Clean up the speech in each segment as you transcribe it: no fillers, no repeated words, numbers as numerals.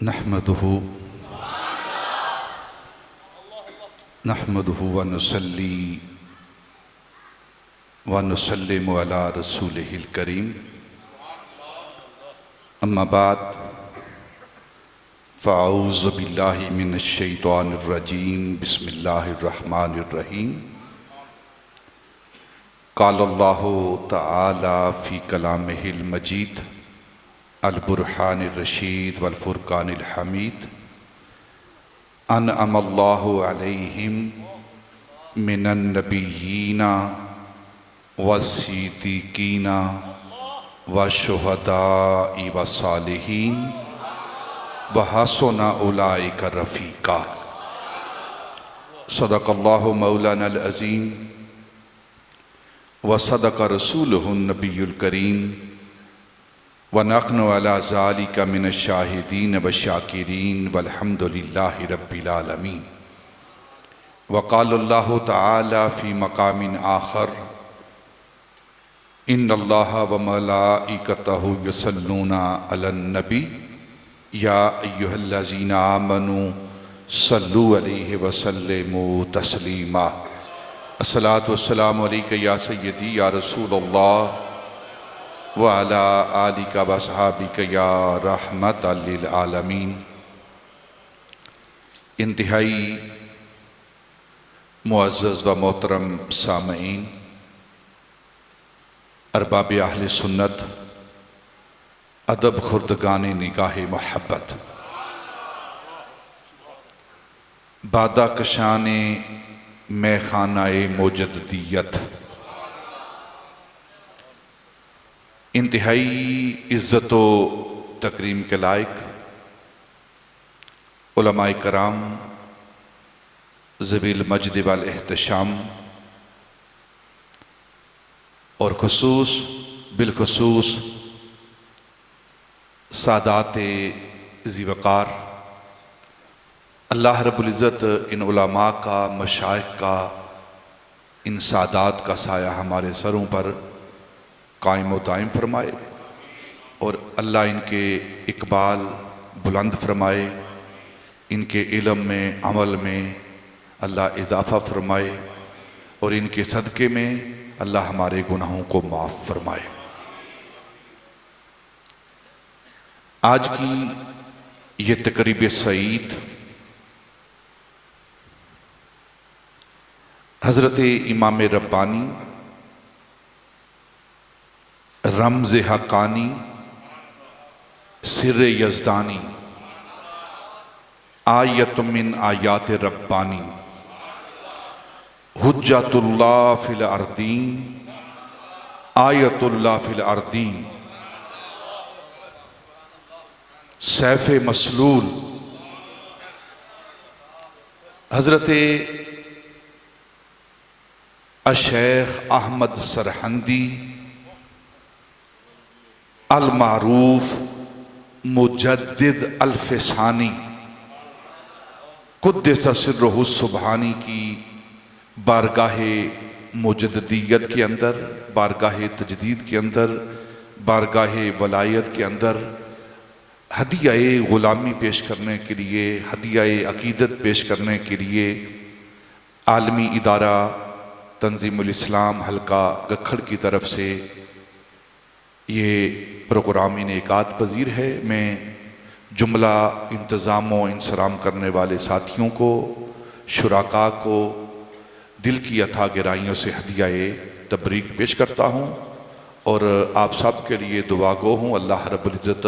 नहमदुहु व नुसल्ली व नुसल्लिमु अला रसूलिहिल करीम। अम्मा बाद फ़अऊज़ु बिल्लाहि मिनश शैतानिर रजीम। बिस्मिल्लाहिर रहमानिर रहीम। क़ालल्लाहु तआला फ़ी कलामिहिल मजीद अल बुरहानिर रशीद वल फुरक़ानिल हमीद। अनअमल्लाहु अलैहिम मिनन नबिय्यीना वस्सिद्दीक़ीना वशुहदाई वसालिहीन वहसुन उलाइका रफ़ीक़ा। सदक़ल्लाहु मौलानल अज़ीम व सदक़ रसूलुहुन नबियुल करीम व नहनु अला ज़ालिका मिनश शाहिदीन व शाकिरीन वल्हम्दुलिल्लाहि रब्बिल आलमीन। व क़ालल्लाहु तआला फ़ी मक़ामिन आख़र इन्नल्लाहा व मलाइकतहु युसल्लूना अलन नबी या अय्युहल्लज़ीना आमनू सल्लु अलैहि व सल्लिमू तस्लीमा। अस्सलातु वस्सलामु अलैका या सय्यदी या रसूलल्लाह व अला आलिका व अस्हाबिका या रहमतल लिल आलमीन। इंतहाई मुअज़्ज़ज़ व मोहतरम सामईन, अरबाब अहले सुन्नत, अदब खुर्दगाने निगाहे मोहब्बत, बादा कशाने मैखानाए मोजद्दियत, इंतहाई इज़्ज़त व तकरीम के लायक उलमाए कराम ज़वील मजद वल एहतशाम और खुसूस बिलखुसूस सादाते ज़ीवकार, अल्लाह रब्बुल इज़्ज़त इन उलमा का, मशाइख का, इन सादात का साया हमारे सरों पर कायम व दायम फरमाए और अल्लाह इनके इकबाल बुलंद फरमाए, इनके इल्म में, अमल में अल्लाह इजाफ़ा फरमाए और इनके सदक़े में अल्लाह हमारे गुनाहों को माफ़ फरमाए। आज की ये तक़रीब सईद हज़रत इमाम रब्बानी रमज़ हक़ानी सिर यज़दानी आयत मिन आयात रब्बानी हुज्जतुल्लाह फिल अर्दीन आयतुल्लाह फिल अर्दीन सैफ़ मसलूल हज़रत शेख अहमद सरहंदी अल मारूफ मुजद्दिद अल फ़सानी कुद्दस सिर्रुहु सुब्हानी की बारगाहे मुजद्दियत के अंदर, बारगाहे तजदीद के अंदर, बारगाहे वलायत के अंदर हदियाए ग़ुलामी पेश करने के लिए, हदियाए अक़ीदत पेश करने के लिए आलमी इदारा तंज़ीमुल इस्लाम हल्का गखड़ की तरफ से ये प्रोग्राम इनेकात पज़ीर है। मैं जुमला इंतज़ाम व इंसराम करने वाले साथियों को, शुराका को दिल की अथा गहराइयों से हदियाए तबरीक पेश करता हूँ और आप सब के लिए दुआ गो हूँ। अल्लाह रब्बुल इज़्ज़त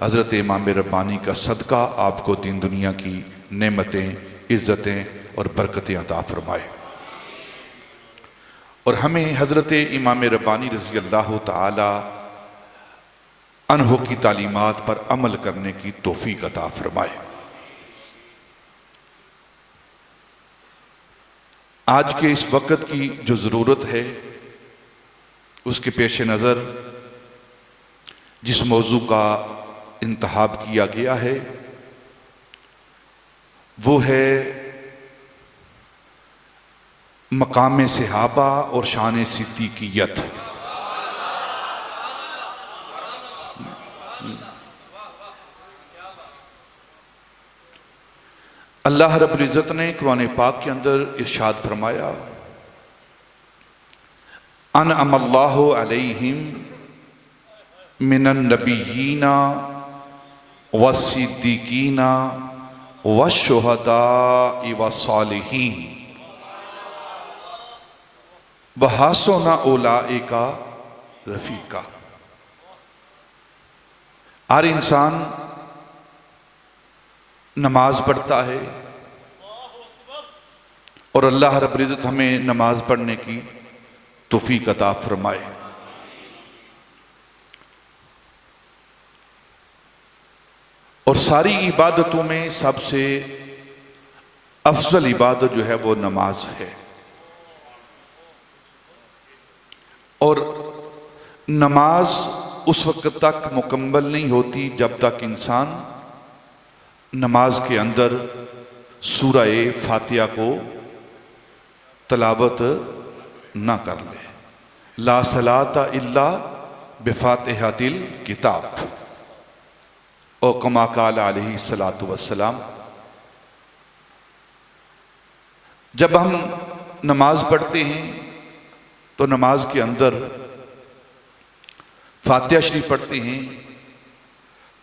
हज़रत इमाम रब्बानी का सदका आपको दीन दुनिया की नेमतें, इज़्ज़तें और बरकतें अता फ़रमाए और हमें हज़रत इमाम रब्बानी रज़ी अल्लाह तआला अन्हु की तालीमात पर अमल करने की तौफ़ीक़ अता फ़रमाए। आज के इस वक़्त की जो ज़रूरत है उसके पेश नज़र जिस मौजू का इंतखाब किया गया है वो है मकाम सहाबा और शान सिद्दीक़ियत। अल्लाह रब्बुल इज़्ज़त ने कुरान पाक के अंदर इरशाद फरमाया, अनअमल्लाहु अलैहिम मिनन नबिय्यीना वस्सिद्दीकीना वश्शुहदाई वस्सालिहीन वहसुन उलाइका रफीका। हर इंसान नमाज पढ़ता है और अल्लाह रब्बुल इज़्ज़त हमें नमाज पढ़ने की तौफीक अता फरमाए। और सारी इबादतों में सबसे अफजल इबादत जो है वो नमाज है। और नमाज उस वक्त तक मुकम्मल नहीं होती जब तक इंसान नमाज के अंदर सूरह फातिहा को तलावत ना कर ले। ला सलाता इल्ला बिफातिहातिल किताब और कमा काल अलैहि सलातु वस्सलाम। जब हम नमाज पढ़ते हैं तो नमाज के अंदर फातिहा शरीफ पढ़ते हैं,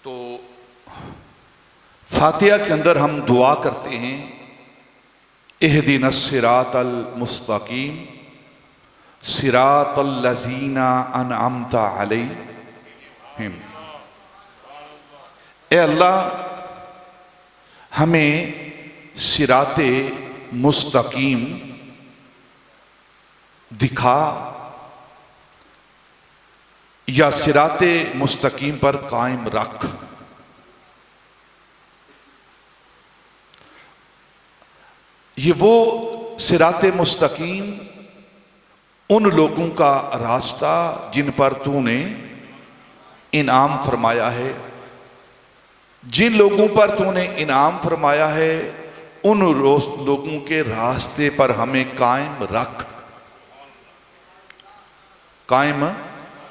तो फातिहा के अंदर हम दुआ करते हैं, इहदिनस सिरातल मुस्तकीम सिरातल लज़ीना अनअमता अलैहिम। ए अल्लाह, हमें सिराते मुस्तकीम दिखा या सिराते मुस्तकीम पर कायम रख। ये वो सिराते मुस्तकीम उन लोगों का रास्ता जिन पर तूने इनाम फरमाया है, जिन लोगों पर तूने इनाम फरमाया है उन लोगों के रास्ते पर हमें कायम रख, कायम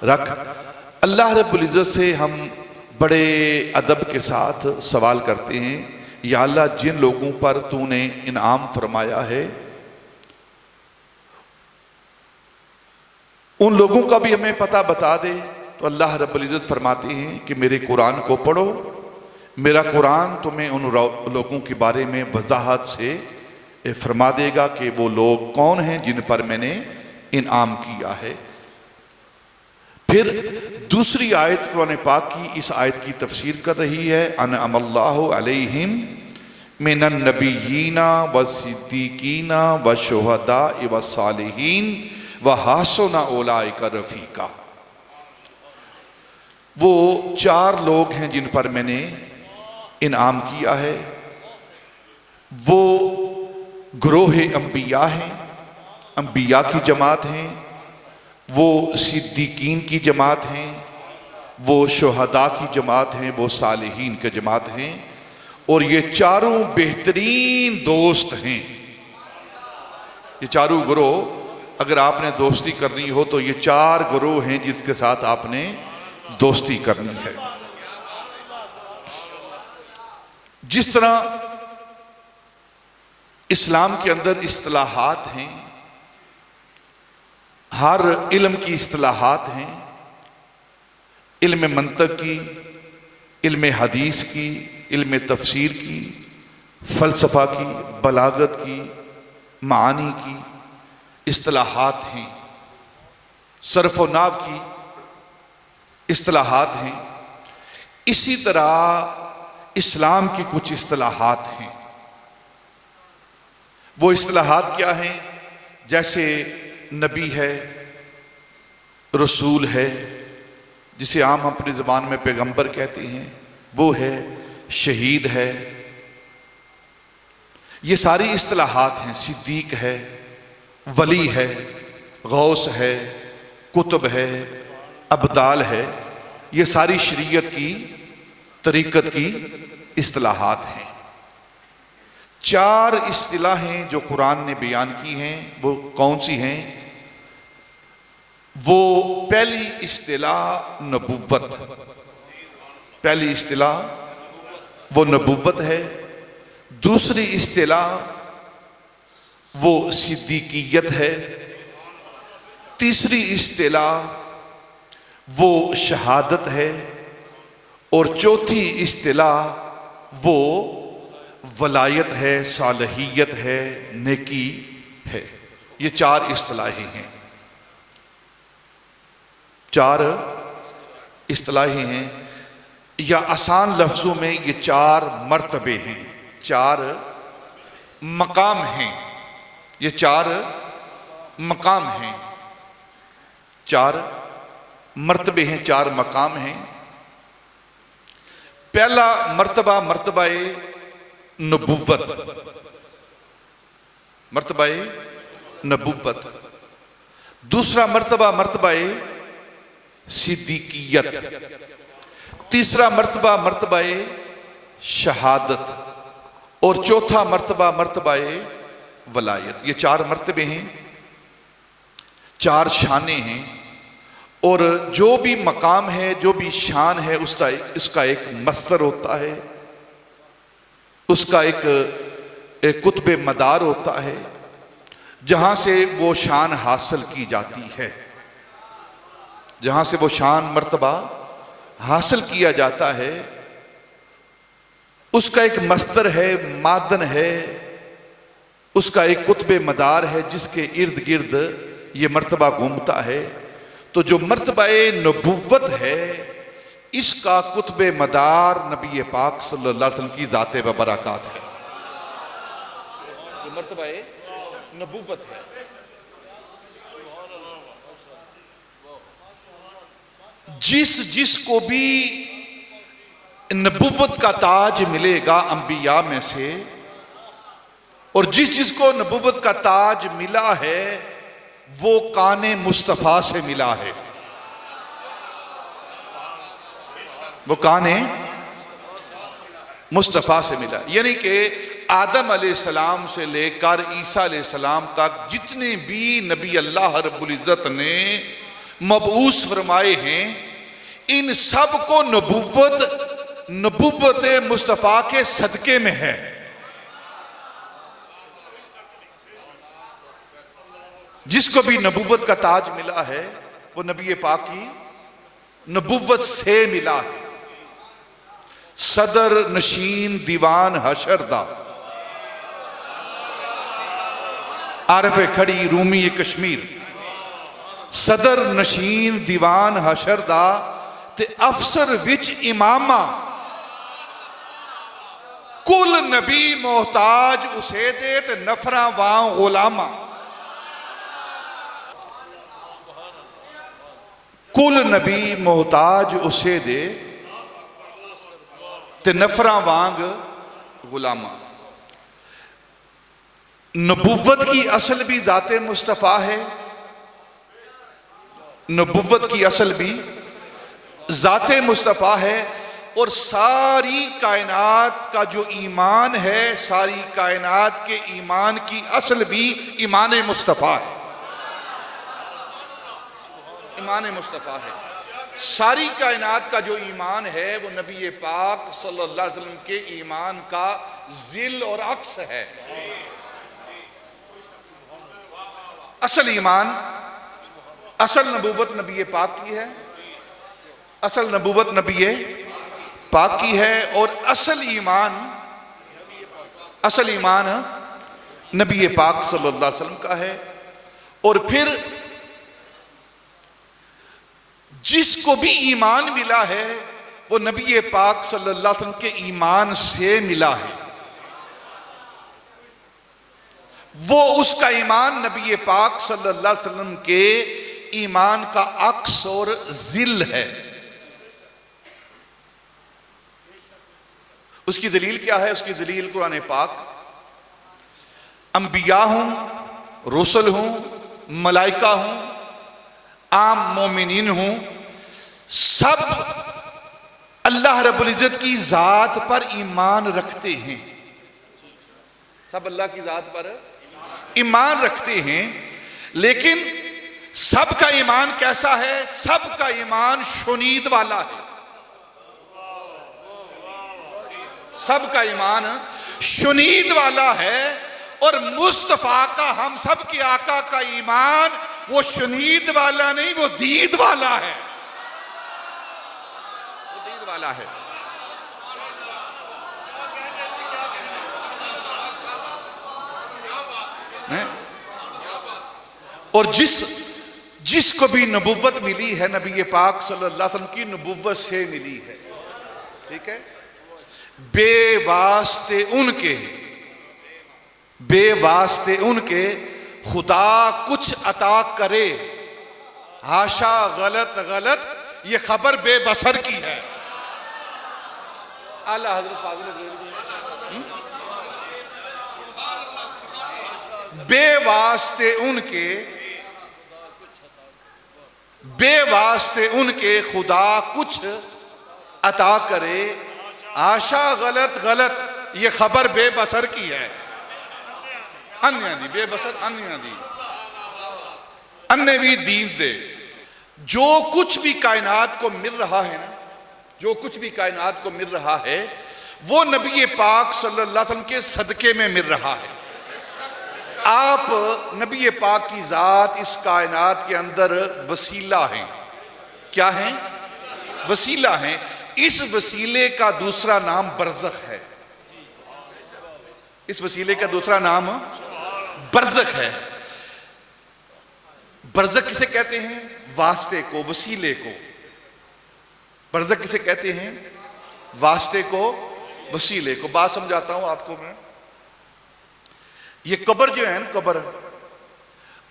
रख। अल्लाह रब्बुल इज़्ज़त से हम बड़े अदब के साथ सवाल करते हैं, या अल्लाह जिन लोगों पर तूने इनाम फरमाया है उन लोगों का भी हमें पता बता दे। तो अल्लाह रब्बुल इज़्ज़त फरमाते हैं कि मेरे कुरान को पढ़ो, मेरा कुरान तुम्हें उन लोगों के बारे में वजाहत से फरमा देगा कि वो लोग कौन हैं जिन पर मैंने इनाम किया है। फिर दूसरी आयत कुरान पाक की इस आयत की तफसीर कर रही है, अनअमल्लाहु अलैहिम मिनन नबिय्यीना वस्सिद्दीकीना वशुहदाई वस्सालिहीन वहसुन उलाइका रफीका। वो चार लोग हैं जिन पर मैंने इनाम किया है। वो ग्रोह अंबिया हैं, अंबिया की जमात हैं, वो सिद्दीकीन की जमात हैं, वो शुहदा की जमात हैं, वो सालिहीन की जमात हैं। और ये चारों बेहतरीन दोस्त हैं। ये चारों ग्रोह, अगर आपने दोस्ती करनी हो तो ये चार ग्रोह हैं जिसके साथ आपने दोस्ती करनी है। जिस तरह इस्लाम के अंदर इस्तिलाहात हैं, हर इल्म की इस्तिलाहात हैं, इल्म मंतक की, इल्म हदीस की, इल्म तफसीर की, फ़लसफ़ा की, बलागत की, मानी की इस्तिलाहात हैं, सर्फ़ व नाव की इस्तिलाहात हैं। इसी तरह इस्लाम की कुछ इस्तिलाहात हैं। वो इस्तिलाहात क्या हैं? जैसे नबी है, रसूल है, जिसे आम अपनी ज़बान में पैगंबर कहते हैं, वो है, शहीद है। ये सारी इस्तिलाहात हैं। सिद्दीक है, वली है, गौस है, कुतुब है, अब्दाल है। ये सारी शरीयत की, तरीक़त की इस्तिलाहात हैं। चार इस्तिलाहें जो कुरान ने बयान की हैं वो कौन सी हैं? वो पहली इस्तिलाह नबुव्वत, पहली इस्तिलाह वो नबुव्वत है। दूसरी इस्तिलाह वो सिद्दीकियत है। तीसरी इस्तिलाह वो शहादत है। और चौथी इस्तिलाह वो वलायत है, सालहियत है, नेकी है। ये चार इस्तिलाहें हैं, चार इस्तिलाहें हैं, या आसान लफ्जों में ये चार मर्तबे हैं, चार मकाम हैं। ये चार मकाम हैं, चार मर्तबे हैं, चार मकाम हैं। पहला मर्तबा मर्तबाए नबुव्वत, मर्तबाए नबुव्वत। दूसरा मर्तबा मर्तबाए सिद्दीकियत। तीसरा मर्तबा मर्तबाए शहादत। और चौथा मर्तबा मर्तबाए वलायत। ये चार मर्तबे हैं, चार शाने हैं। और जो भी मकाम है, जो भी शान है, इसका एक मस्तर होता है, उसका एक कुतबे मदार होता है, जहां से वो शान हासिल की जाती है, जहां से वो शान मर्तबा हासिल किया जाता है। उसका एक मस्तर है, मादन है, उसका एक कुतबे मदार है, जिसके इर्द गिर्द ये मर्तबा घूमता है। तो जो मर्तबाए नबुव्वत है, इसका कुतबे मदार नबी पाक सल्लल्लाहु अलैहि वसल्लम की ज़ाते व बरकात है। जो मर्तबाए नबुव्वत है, जिसको भी नबुव्वत का ताज मिलेगा अंबिया में से, और जिसको नबुव्वत का ताज मिला है, वो काने मुस्तफा से मिला है। वो काने मुस्तफा से मिला, यानी कि आदम अलैहिस्सलाम से लेकर ईसा अलैहिस्सलाम तक जितने भी नबी अल्लाह रब्बुल इज्जत ने मबऊस फरमाए हैं, इन सब को नबुव्वत मुस्तफा के सदके में है। जिसको भी नबुव्वत का ताज मिला है, वो नबी पाक की नबुव्वत से मिला है। सदर नशीन दीवान हशरदा, आरफ़े खड़ी रूमी कश्मीर। सदर नशीन दीवान हशरदा ते अफसर विच इमामा, कुल नबी मोहताज उसे दे ते नफरा वां गुलामा। कुल नबी मोहताज उसे दे ते नफरा वांग गुलामा। नबुव्वत की असल भी ज़ाते मुस्तफ़ा है, नबुव्वत की असल भी ज़ाते मुस्तफ़ा है। और सारी कायनात का जो ईमान है, सारी कायनात के ईमान की असल भी ईमान मुस्तफ़ा है, ईमान मुस्तफ़ा है। सारी कायनात का जो ईमान है, वो नबी पाक सल्लल्लाहु अलैहि वसल्लम के ईमान का जिल और अक्स है। असल ईमान, असल नबूवत नबी पाक की है, असल नबूवत नबी पाक की है। और असल ईमान नबी पाक सल्लल्लाहु अलैहि वसल्लम का है। और फिर जिसको भी ईमान मिला है, वो नबी पाक सल्लल्लाहु अलैहि वसल्लम के ईमान से मिला है। वो उसका ईमान नबी पाक सल्लल्लाहु अलैहि वसल्लम के ईमान का अक्स और जिल है। उसकी दलील क्या है? उसकी दलील कुरान पाक, अंबिया हूं, रसूल हूं, मलाइका हूं, आम मोमिनीन हूं, सब अल्लाह रब्बुल इज्जत की जात पर ईमान रखते हैं। सब अल्लाह की जात पर ईमान रखते हैं, लेकिन सबका ईमान कैसा है? सबका ईमान शुनीद वाला है। सबका ईमान शुनीद वाला है। और मुस्तफा का, हम सब के आका का ईमान वो शुनीद वाला नहीं, वो दीद वाला है, वो दीद वाला है। और जिसको भी नबुव्वत मिली है नबी पाक सल्लल्लाहु अलैहि वसल्लम की नबुव्वत से मिली है, ठीक है। बेवास्ते उनके खुदा कुछ अता करे, हाशा गलत ये खबर बेबसर की है। आला हज़रत फाज़िल बेवास्ते उनके खुदा कुछ अता करे, आशा गलत ये खबर बेबसर की है। अन्य दी बेबसर, अन्य भी दीन दे। जो कुछ भी कायनात को मिल रहा है ना, जो कुछ भी कायनात को मिल रहा है वो नबी पाक सल्लल्लाहु अलैहि वसल्लम के सदके में मिल रहा है। आप नबी पाक की जात इस कायनात के अंदर वसीला हैं। क्या हैं? वसीला हैं। इस वसीले का दूसरा नाम बरज़ख है। इस वसीले का दूसरा नाम बरज़ख है। बरज़ख किसे कहते हैं? वास्ते को, वसीले को। बरज़ख किसे कहते हैं? वास्ते को, वसीले को। बात समझाता हूं आपको मैं। ये कब्र जो है ना, कब्र,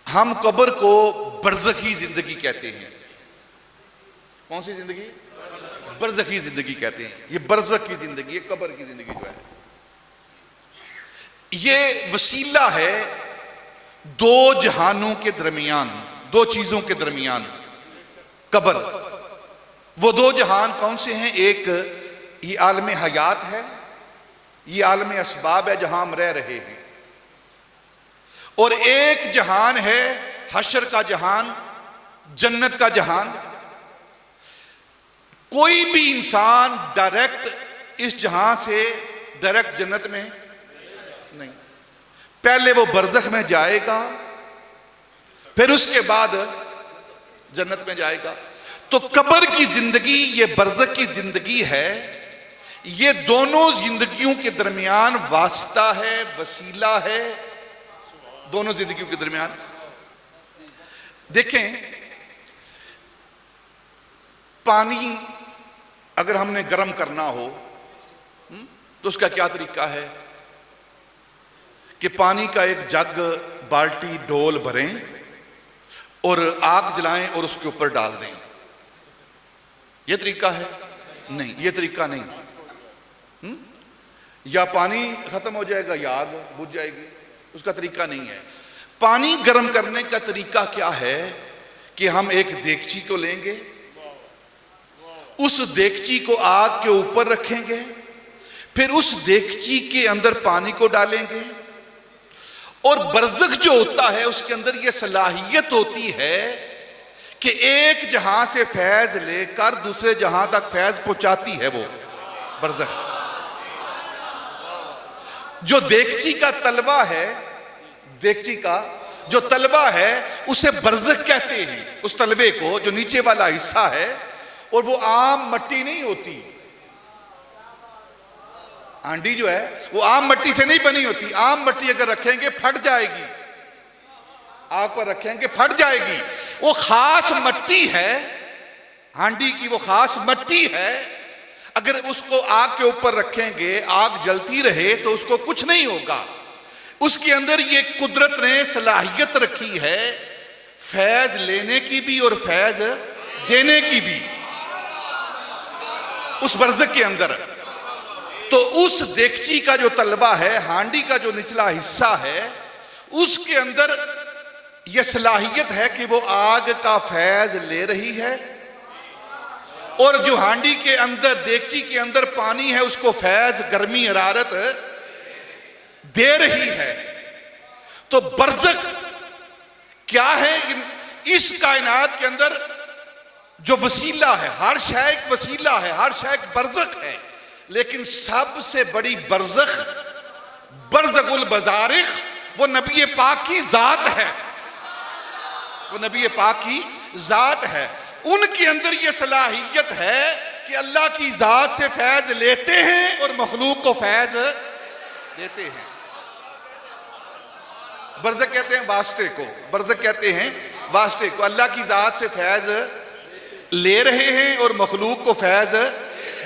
हम कब्र को बरज़खी जिंदगी कहते हैं। कौन सी जिंदगी? बरज़खी जिंदगी कहते हैं। ये बरज़ख की जिंदगी, ये कब्र की जिंदगी जो है, ये वसीला है दो जहानों के दरमियान, दो चीजों के दरमियान। कब्र, वो दो जहान कौन से हैं? एक ये आलम हयात है, ये आलम असबाब है जहां हम रह रहे हैं, और एक जहान है हशर का जहान, जन्नत का जहान। कोई भी इंसान डायरेक्ट इस जहां से डायरेक्ट जन्नत में नहीं, पहले वो बरज़ख में जाएगा, फिर उसके बाद जन्नत में जाएगा। तो कब्र की जिंदगी ये बरज़ख की जिंदगी है। ये दोनों जिंदगियों के दरमियान वास्ता है, वसीला है, दोनों जिंदगियों के दरमियान। देखें, पानी अगर हमने गर्म करना हो तो उसका क्या तरीका है कि पानी का एक जग, बाल्टी, डोल भरें और आग जलाएं और उसके ऊपर डाल दें। यह तरीका है? नहीं, यह तरीका नहीं। या पानी खत्म हो जाएगा या आग बुझ जाएगी, उसका तरीका नहीं है। पानी गर्म करने का तरीका क्या है कि हम एक देगची को लेंगे, उस देगची को आग के ऊपर रखेंगे, फिर उस देगची के अंदर पानी को डालेंगे, और बरज़ख जो होता है उसके अंदर यह सलाहियत होती है कि एक जहां से फैज लेकर दूसरे जहां तक फैज पहुंचाती है वो बरज़ख। जो देगची का तलवा है, देगची का जो तलवा है उसे बरज़ख कहते हैं, उस तलवे को, जो नीचे वाला हिस्सा है। और वो आम मट्टी नहीं होती, हांडी जो है वो आम मट्टी से नहीं बनी होती। आम मट्टी अगर रखेंगे फट जाएगी, आग पर रखेंगे फट जाएगी। वो खास मट्टी है, हांडी की वो खास मट्टी है। अगर उसको आग के ऊपर रखेंगे, आग जलती रहे तो उसको कुछ नहीं होगा। उसके अंदर ये कुदरत ने सलाहियत रखी है फैज लेने की भी और फैज देने की भी, उस बरज़ख के अंदर। तो उस देगची का जो तलबा है, हांडी का जो निचला हिस्सा है, उसके अंदर यह सलाहियत है कि वो आग का फैज ले रही है, और जो हांडी के अंदर, देगची के अंदर पानी है, उसको फैज, गर्मी, हरारत दे रही है। तो बरज़ख क्या है? इस कायनात के अंदर जो वसीला है, हर शय एक वसीला है, हर शय एक बरज़ख है। लेकिन सबसे बड़ी बरज़ख, बरज़कुल बज़ारिख, वो नबी पाक की जात है। वो नबी पाक की जात है। उनके अंदर ये सलाहियत है कि अल्लाह की जात से फैज लेते हैं और मखलूक को फैज देते हैं। बरज़क कहते हैं वास्ते को, बरज़क कहते हैं वास्ते को। अल्लाह की जात से फैज ले रहे हैं और मखलूक को फैज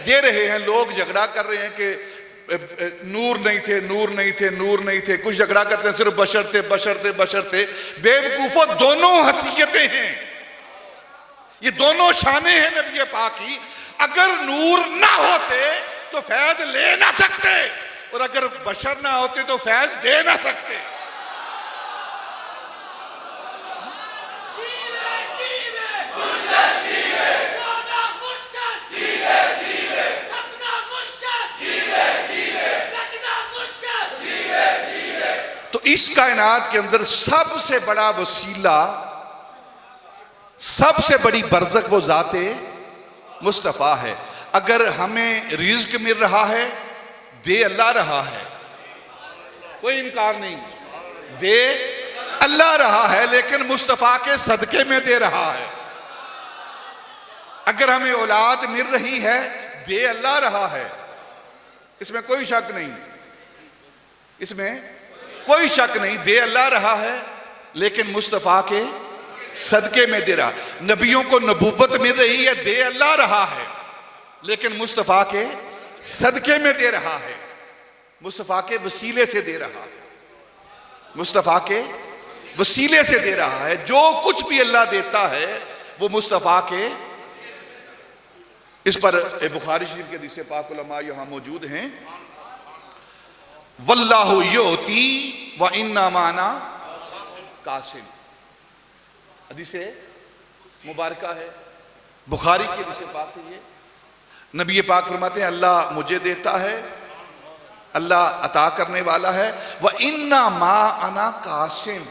दे रहे हैं। लोग झगड़ा कर रहे हैं कि नूर नहीं थे, नूर नहीं थे, नूर नहीं थे। कुछ झगड़ा करते हैं सिर्फ बशर थे, बशर थे, बशर थे। बेवकूफो, दोनों हसीयतें हैं, ये दोनों शाने हैं नबी पाक की। अगर नूर ना होते तो फैज ले ना सकते, और अगर बशर ना होते तो फैज दे ना सकते। तो इस कायनात के अंदर सबसे बड़ा वसीला, सबसे बड़ी बरज़क वो ज़ाते मुस्तफ़ा है। अगर हमें रिज़्क मिल रहा है, दे अल्लाह रहा है, कोई इनकार नहीं, दे अल्लाह रहा है, लेकिन मुस्तफ़ा के सदके में दे रहा है। अगर हमें औलाद मिल रही है, दे अल्लाह रहा है, इसमें कोई शक नहीं, इसमें कोई शक नहीं, दे अल्लाह रहा है, लेकिन मुस्तफ़ा के सदके में दे रहा। नबियों को नबूवत मिल रही है, दे अल्लाह रहा है, लेकिन मुस्तफ़ा के सदके में दे रहा है, मुस्तफ़ा के वसीले से दे रहा है, मुस्तफ़ा के वसीले से दे रहा है। जो कुछ भी अल्लाह देता है वो मुस्तफ़ा के। इस पर बुखारी शरीफ के हदीस पाक उलमा यहां मौजूद हैं। वल्लाहु युती व इन्ना माना कासिम, हदीस मुबारका है, बुखारी की हदीस पाक है। ये नबी पाक फरमाते हैं अल्लाह मुझे देता है, अल्लाह अता करने वाला है। व इन्ना मा अना कासिम,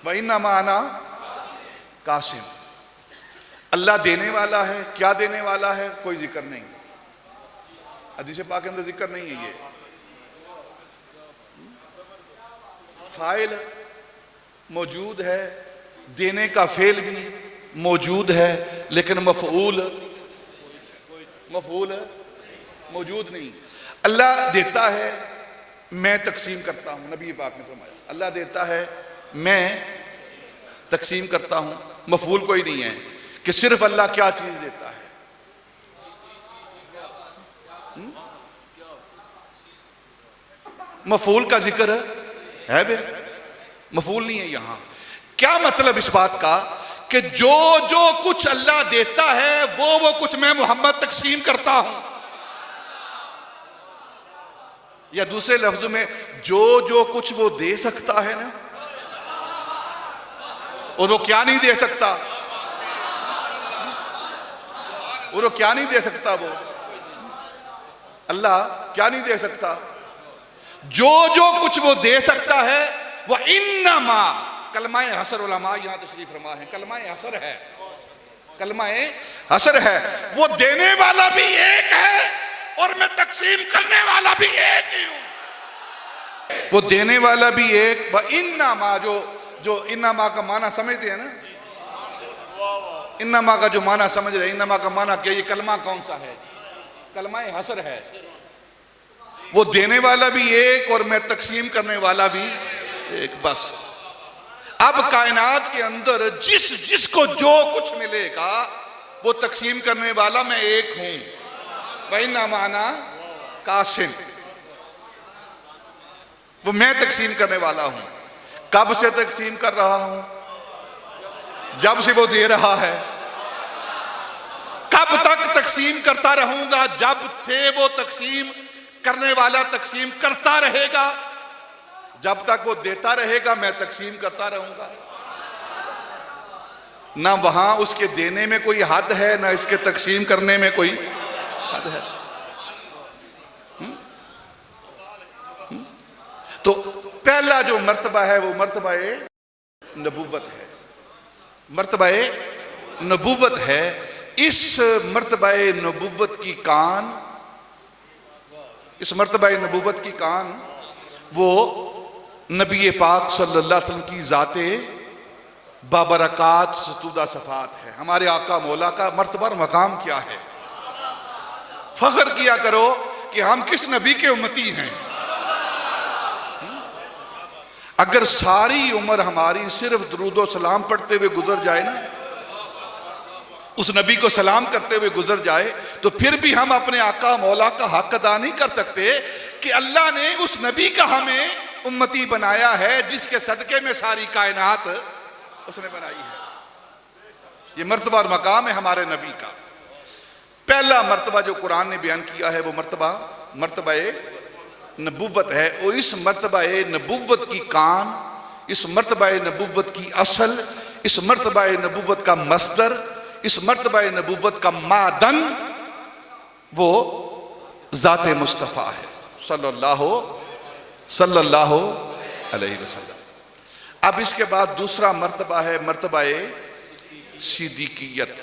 व इन्ना मा अना कासिम। अल्लाह देने वाला है, क्या देने वाला है कोई जिक्र नहीं, हदीस पाक के अंदर जिक्र नहीं है। ये फाइल मौजूद है, देने का फेल भी मौजूद है, लेकिन मफऊल मौजूद नहीं। अल्लाह देता है, मैं तकसीम करता हूं। नबी पाक ने फरमाया अल्लाह देता है, मैं तकसीम करता हूं। मफऊल कोई नहीं है कि सिर्फ अल्लाह क्या चीज देता है। मफूल का जिक्र है बे, मफूल नहीं है यहां। क्या मतलब इस बात का कि जो जो कुछ अल्लाह देता है वो कुछ मैं मोहम्मद तकसीम करता हूं, या दूसरे लफ्जों में जो जो कुछ वो दे सकता है ना, और वो क्या नहीं दे सकता, और वो क्या नहीं दे सकता, वो अल्लाह क्या नहीं दे सकता। जो जो कुछ वो दे सकता है वह इन्नमा, कलमाए हसर उलमा यहां तशरीफ फरमा है, कलमाए हसर है, कलमाए हसर है। वो देने वाला भी एक है और मैं तकसीम करने वाला भी एक ही हूं। वो देने वाला भी एक, वह इन्नमा, जो इन्नमा का माना समझते हैं ना, इन्नमा का जो माना समझ रहे, इन्नमा का माना क्या, ये कलमा कौन सा है, कलमाए हसर है। वो देने वाला भी एक और मैं तकसीम करने वाला भी एक, बस। अब कायनात के अंदर जिसको जो कुछ मिलेगा वो तकसीम करने वाला मैं एक हूं। वही ना माना कासिम, वो मैं तकसीम करने वाला हूं। कब से तकसीम कर रहा हूं? जब से वो दे रहा है। कब तक तकसीम करता रहूंगा? जब से वो तकसीम करने वाला तकसीम करता रहेगा। जब तक वो देता रहेगा मैं तकसीम करता रहूंगा। ना वहां उसके देने में कोई हद है, ना इसके तकसीम करने में कोई हद है। तो पहला जो मर्तबा है वो मर्तबा नबूवत है, मर्तबा नबूवत है। इस मर्तबा नबुव्वत की कान, इस मर्तबा नबुव्वत की कान वो नबी पाक सल्लल्लाहु अलैहि वसल्लम की ज़ाते बाबरकात सतूदा सफात है। हमारे आका मौला का मर्तबा और मकाम क्या है। फख्र किया करो कि हम किस नबी के उम्मती हैं। अगर सारी उम्र हमारी सिर्फ दुरूद और सलाम पढ़ते हुए गुजर जाए ना, उस नबी को सलाम करते हुए गुजर जाए, तो फिर भी हम अपने आका मौला का हक अदा नहीं कर सकते कि अल्लाह ने उस नबी का हमें उम्मती बनाया है जिसके सदके में सारी कायनात उसने बनाई है। ये मर्तबा और मकाम है हमारे नबी का। पहला मर्तबा जो कुरान ने बयान किया है वो मर्तबा नबुव्वत है। और इस मर्तबा नबुव्वत की कान, इस मर्तबा नबुव्वत की असल, इस मर्तबा नबुव्वत का मस्दर, इस मर्तबा नबुव्वत का मादन वो ज़ाते मुस्तफ़ा है सल्लल्लाहु अलैहि वसल्लम। अब इसके बाद दूसरा मर्तबा है मर्तबा सिद्दीकियत।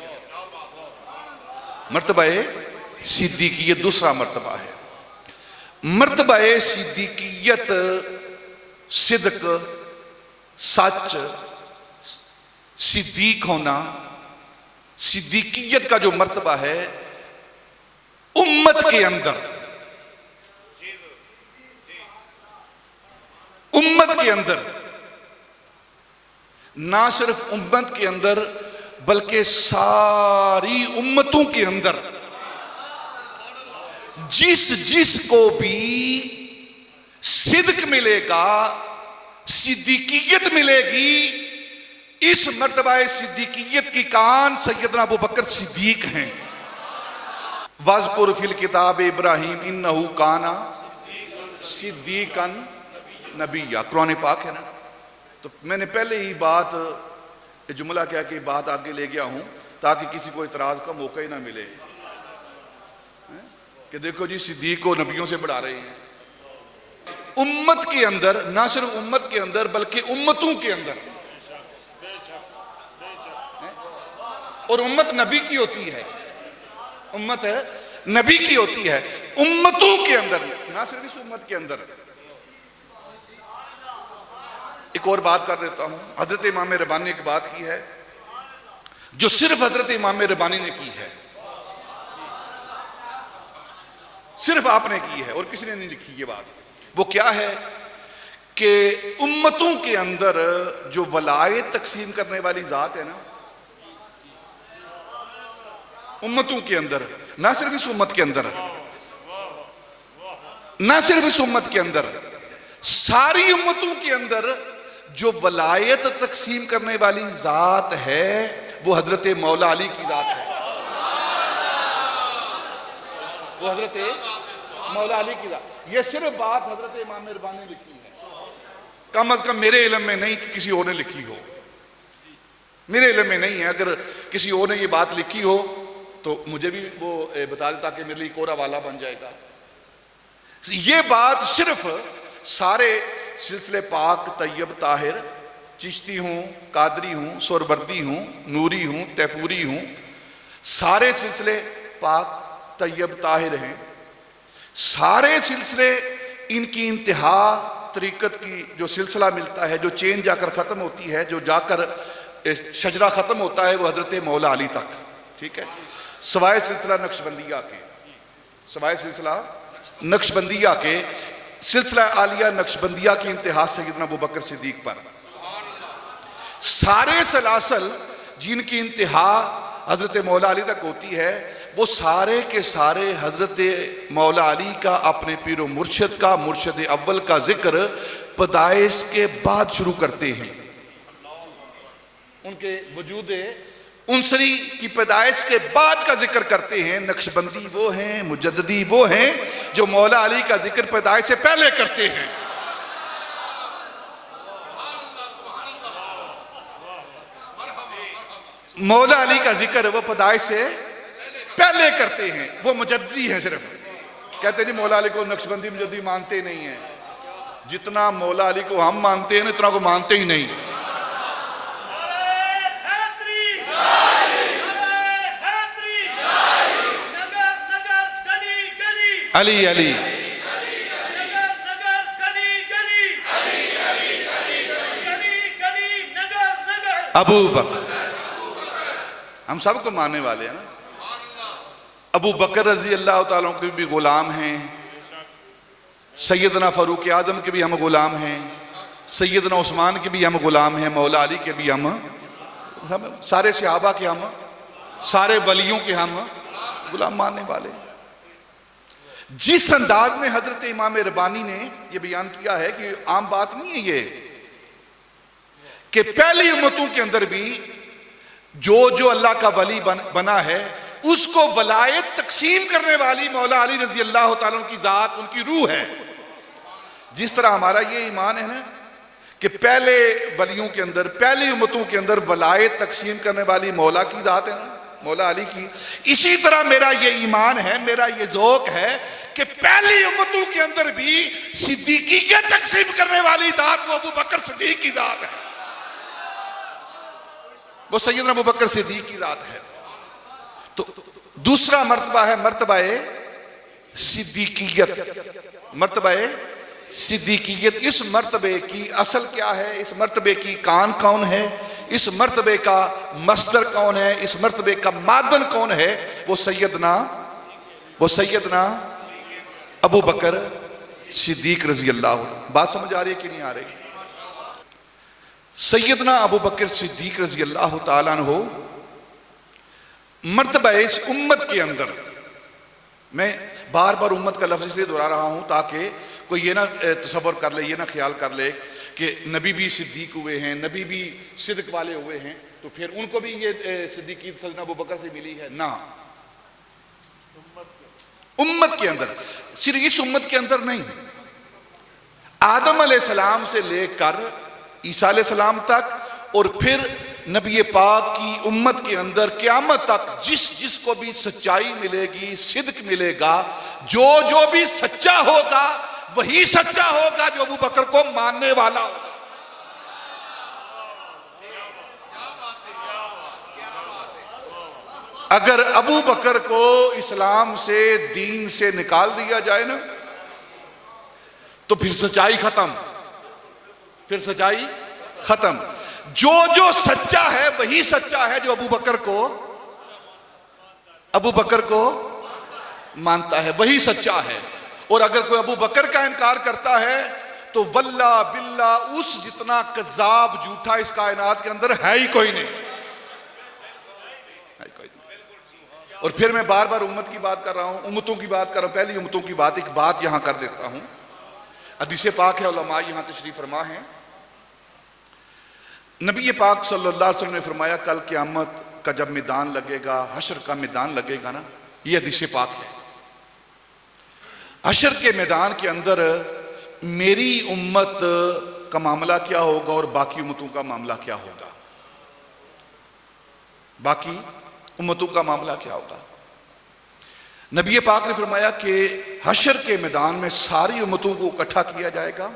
मर्तबा सिद्दीकियत दूसरा मर्तबा है। मर्तबा सिद्दीकियत सिद्क, सच, सिद्दीक होना, सिद्दीकियत का जो मर्तबा है उम्मत के अंदर, उम्मत के अंदर, ना सिर्फ उम्मत के अंदर बल्कि सारी उम्मतों के अंदर जिस को भी सिद्क मिलेगा, सिद्दीकियत मिलेगी, इस मर्तबा सिद्दीकियत की कान सैयदना अबू बकर सिद्दीक हैं। वज़कुर फिल किताब इब्राहीम इन्नहु काना सिद्दीकन नबिय्या, कुरान पाक है ना। तो मैंने पहले ही बात जुमला क्या कि बात आगे ले गया हूं ताकि किसी को इतराज का मौका ही ना मिले कि देखो जी सिद्दीक को नबियों से बढ़ा रहे हैं। उम्मत के अंदर, ना सिर्फ उम्मत के अंदर बल्कि उम्मतों के अंदर, और उम्मत नबी की होती है, उम्मत नबी की होती है। उम्मतों के अंदर, ना सिर्फ इस उम्मत के अंदर। एक और बात कर देता हूं, हजरत इमाम रब्बानी ने एक बात की है जो सिर्फ हजरत इमाम रब्बानी ने की है, सिर्फ आपने की है और किसी ने नहीं लिखी ये बात। वो क्या है कि उम्मतों के अंदर जो वलायत तकसीम करने वाली जात है ना, उम्मतों के अंदर, ना सिर्फ इस उम्मत के अंदर, ना सिर्फ इस उम्मत के अंदर, सारी उम्मतों के अंदर जो वलायत तकसीम करने वाली जात है वो हजरत मौला अली की जात है। वो हजरत मौला अली की जात। ये सिर्फ बात हजरत इमाम रब्बानी ने लिखी है, कम अज कम मेरे इल्म में नहीं कि किसी और ने लिखी हो, मेरे इल्म में नहीं है। अगर किसी और ने ये बात लिखी हो तो मुझे भी वो बता दे ताकि मेरे लिए कोरा वाला बन जाएगा। ये बात सिर्फ सारे सिलसिले पाक, तैयब, ताहिर, चिश्ती हूं, कादरी हूं, सोरबर्दी हूं, नूरी हूं, तैफूरी हूं, सारे सिलसिले पाक, तैयब, ताहिर हैं। सारे सिलसिले इनकी इंतहा तरीकत की जो सिलसिला मिलता है, जो चेन जाकर ख़त्म होती है, जो जाकर शजरा ख़त्म होता है, वो हज़रत मौला अली तक। ठीक है, सवाए सिलसिला नक्शबंदिया के, सवाए सिलसिला नक्शबंदिया के, सिलसिला आलिया नक्शबंदिया की इंतहा सैयदना अबू बकर सिद्दीक पर। सारे सलासल जिनकी इंतहा हजरत मौला अली तक होती है, वो सारे के सारे हजरत मौला अली का, अपने पीरो मुर्शद का, मुर्शद अव्वल का जिक्र पैदाइश के बाद शुरू करते हैं। उनके वजूद उनसरी की पैदाइश के बाद का जिक्र करते हैं। नक्शबंदी वो हैं, मुजद्दिदी वो हैं जो मौला अली का जिक्र पैदाइश से पहले करते हैं। मौला अली का जिक्र वो पैदाइश से पहले करते हैं, वो मुजद्दिदी हैं। सिर्फ कहते हैं जी मौला अली को नक्शबंदी मुजद्दिदी मानते नहीं है। जितना मौला अली को हम मानते हैं इतना को मानते ही नहीं। अली अली, अबू बकर। हम सबको मानने वाले हैं ना। अबू बकर रजी अल्लाह तआला के भी गुलाम हैं, सैयदना फारूक आजम के भी हम गुलाम हैं, सैयदना उस्मान के भी हम गुलाम हैं, मौला अली के भी हम सारे सहाबा के हम, सारे वलियों के हम गुलाम मानने वाले। जिस अंदाज में हजरत इमाम रब्बानी ने यह बयान किया है कि आम बात नहीं है ये कि पहली उम्मतों के अंदर भी जो जो अल्लाह का वली बना है उसको वलायत तकसीम करने वाली मौला अली रजी अल्लाह तआला की जात, उनकी रूह है। जिस तरह हमारा ये ईमान है ना कि पहले वलियों के अंदर, पहली उम्मतों के अंदर वलायत तकसीम करने वाली मौला की जात है ना, मौला अली की, इसी तरह मेरा ये ईमान है, मेरा ये ज़ौक़ है कि पहली उम्मतों के अंदर भी सिद्दीकियत तकसीम करने वाली जात वो अबू बकर सिद्दीक की जात है, वो सैयदना अबू बकर सिद्दीक की जात है। तो दूसरा मर्तबा है मर्तबा सिद्दीकियत, मर्तबा सिद्दीकियत। इस मर्तबे की असल क्या है, इस मर्तबे की कान कौन है, इस मर्तबे का मस्दर कौन है, इस मर्तबे का मादन कौन है, वो सैयदना अबू बकर सिद्दीक रजी अल्लाह। बात समझ आ रही है कि नहीं आ रही? सैयदना अबू बकर सिद्दीक रजी अल्लाह तआला अन्हु मर्तबा इस उम्मत के अंदर, मैं बार बार उम्मत का लफ्ज़ इसलिए दोहरा रहा हूं ताकि कोई ये ना तसव्वुर कर ले, ये ना ख्याल कर ले कि नबी भी सिद्दीक हुए हैं, नबी भी सिद्क वाले हुए हैं तो फिर उनको भी ये सिद्दीकी सैयदना अबू बकर से मिली है ना। उम्मत के अंदर, सिर्फ इस उम्मत के अंदर नहीं, आदम अलैहिस्सलाम से लेकर ईसा अलैहिस्सलाम तक और फिर नबी पाक की उम्मत के अंदर क़यामत तक जिसको भी सच्चाई मिलेगी, सिद्क मिलेगा, जो भी सच्चा होगा वही सच्चा होगा जो अबू बकर को मानने वाला होगा। अगर अबू बकर को इस्लाम से, दीन से निकाल दिया जाए ना तो फिर सच्चाई खत्म, फिर सच्चाई खत्म। जो सच्चा है वही सच्चा है जो अबू बकर को मानता है, वही सच्चा है। और अगर कोई अबू बकर का इनकार करता है तो वल्ला बिल्ला उस जितना कज़्ज़ाब झूठा इस कायनात के अंदर है ही कोई नहीं। और फिर मैं बार बार उम्मत की बात कर रहा हूं, उम्मतों की बात कर रहा हूं, पहली उम्मतों की बात, एक बात यहां कर देता हूं। हदीस पाक है, उलमा यहां तशरीफ फरमा है। नबी पाक सल्लल्लाहु अलैहि वसल्लम ने फरमाया कल क़यामत का जब मैदान लगेगा, हशर का मैदान लगेगा ना, ये हदीस पाक है। हशर के मैदान के अंदर मेरी उम्मत का मामला क्या होगा और बाकी उम्मतों का मामला क्या होगा, बाकी उम्मतों का मामला क्या होगा। नबी पाक ने फरमाया कि हशर के मैदान में सारी उम्मतों को इकट्ठा किया जाएगा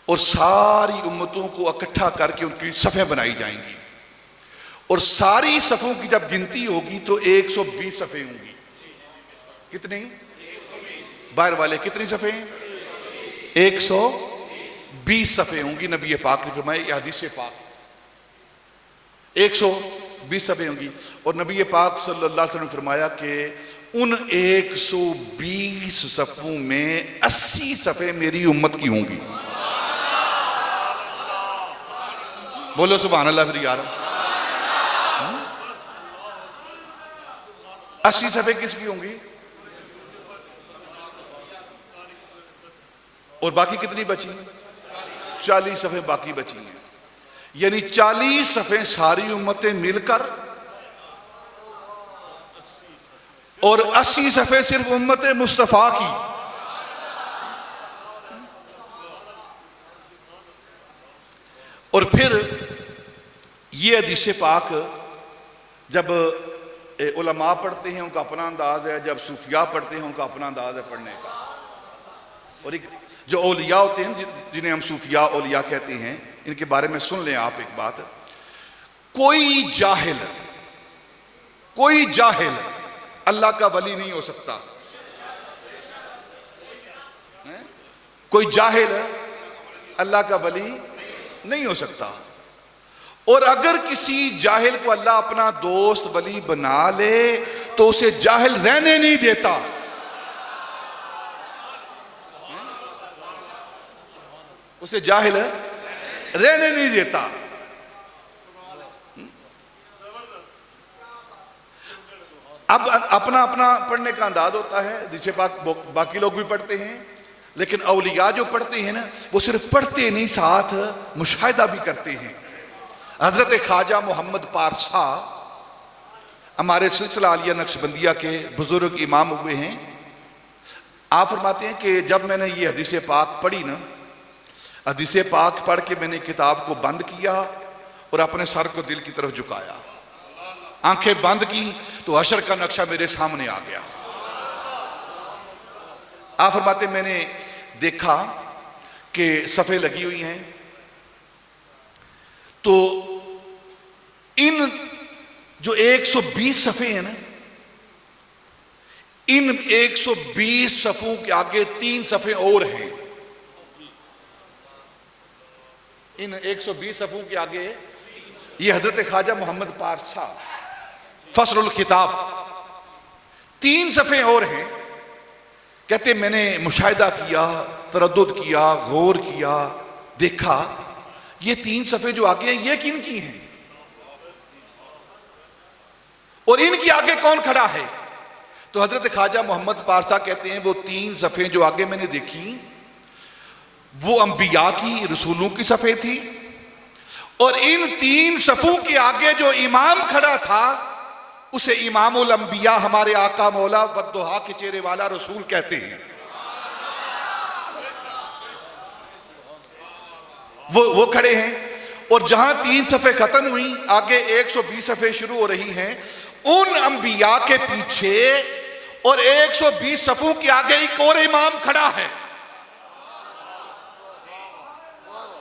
और सारी उम्मतों को इकट्ठा करके उनकी सफ़ें बनाई जाएंगी और सारी सफ़ों की जब गिनती होगी तो 120 सफ़ें होंगी। कितनी? बाहर वाले कितनी सफ़ें? 120 सफ़ें होंगी। नबी पाक ने फरमाया, यह हदीस पाक, 120 सफ़ें होंगी। और नबी पाक सल्लल्लाहु अलैहि वसल्लम ने फरमाया कि उन 120 सफ़ों में 80 सफ़ें मेरी उम्मत की होंगी। बोलो सुभान अल्लाह। फिर यार 80 सफ़ें किसकी होंगी और बाकी कितनी बची? 40 सफ़ें बाकी बची हैं। यानी 40 सफ़ें सारी उम्मतें मिलकर और 80 सफ़ें सिर्फ उम्मत मुस्तफ़ा की। और फिर ये हदीस पाक जब उलमा पढ़ते हैं उनका अपना अंदाज है, जब सूफिया पढ़ते हैं उनका अपना अंदाज है पढ़ने का। और एक जो औलिया होते हैं जिन्हें हम सूफिया औलिया कहते हैं, इनके बारे में सुन लें आप एक बात। कोई जाहिल अल्लाह का वली नहीं हो सकता। कोई जाहिल अल्लाह का वली नहीं हो सकता। और अगर किसी जाहिल को अल्लाह अपना दोस्त वली बना ले तो उसे जाहिल रहने नहीं देता। उसे जाहिल रहने नहीं देता। अब अपना अपना पढ़ने का अंदाज होता है, जिसे बाकी लोग भी पढ़ते हैं, लेकिन औलिया जो पढ़ते हैं ना, वो सिर्फ पढ़ते नहीं, साथ मुशाहिदा भी करते हैं। हजरत ख्वाजा मोहम्मद पारसा हमारे सिलसिला आलिया नक्शबंदिया के बुजुर्ग इमाम हुए हैं। आप फरमाते हैं कि जब मैंने ये हदीस पाक पढ़ी ना, हदीस पाक पढ़ के मैंने किताब को बंद किया और अपने सर को दिल की तरफ झुकाया, आंखें बंद की तो हशर का नक्शा मेरे सामने आ गया। आप फरमाते मैंने देखा कि सफ़े लगी हुई हैं, तो इन जो 120 सफ़े हैं ना, इन 120 सफ़ों के आगे 3 सफ़े और हैं। इन 120 सफ़ों के आगे ये हजरत ख्वाजा मोहम्मद पारसा फसलुल खिताब 3 सफ़े और हैं। कहते मैंने मुशाहिदा किया, तरद्दुद किया, गौर किया, देखा ये 3 सफ़े जो आगे हैं ये किन की हैं और इनके आगे कौन खड़ा है। तो हजरत ख्वाजा मोहम्मद पारसा कहते हैं वो 3 सफ़े जो आगे मैंने देखी वो अंबिया की, रसूलों की सफ़े थी, और इन 3 सफ़ों के आगे जो इमाम खड़ा था उसे इमामुल अंबिया हमारे आका मौला वद्दुहा के चेहरे वाला रसूल कहते हैं। वो खड़े हैं, और जहां 3 सफ़े खत्म हुई आगे 120 सफ़े शुरू हो रही हैं। उन अंबिया के पीछे और 120 सफ़ों के आगे एक और इमाम खड़ा है,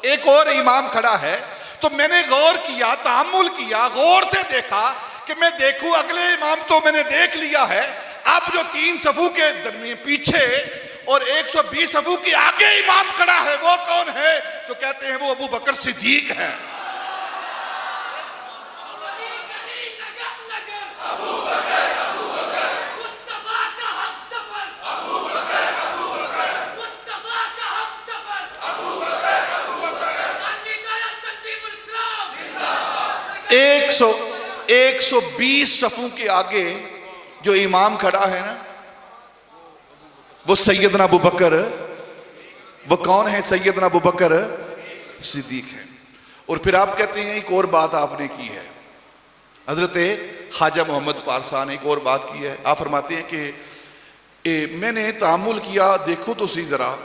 एक और इमाम खड़ा है। तो मैंने गौर किया, तामुल किया, गौर से देखा कि मैं देखूं अगले इमाम तो मैंने देख लिया है, अब जो 3 सफ़ों के दरमियान पीछे और 120 सफ़ों के आगे इमाम खड़ा है वो कौन है। तो कहते हैं वो अबू बकर सिद्दीक है। एक 120 सफ़ों के आगे जो इमाम खड़ा है ना वो सैयदना अबू बकर, वो कौन है? सैयदना अबू बकर सिद्दीक है। और फिर आप कहते हैं एक और बात आपने की है, हजरत ख्वाजा मोहम्मद पारसा ने एक और बात की है। आप फरमाते हैं कि मैंने तामुल किया, देखो तो सही जरा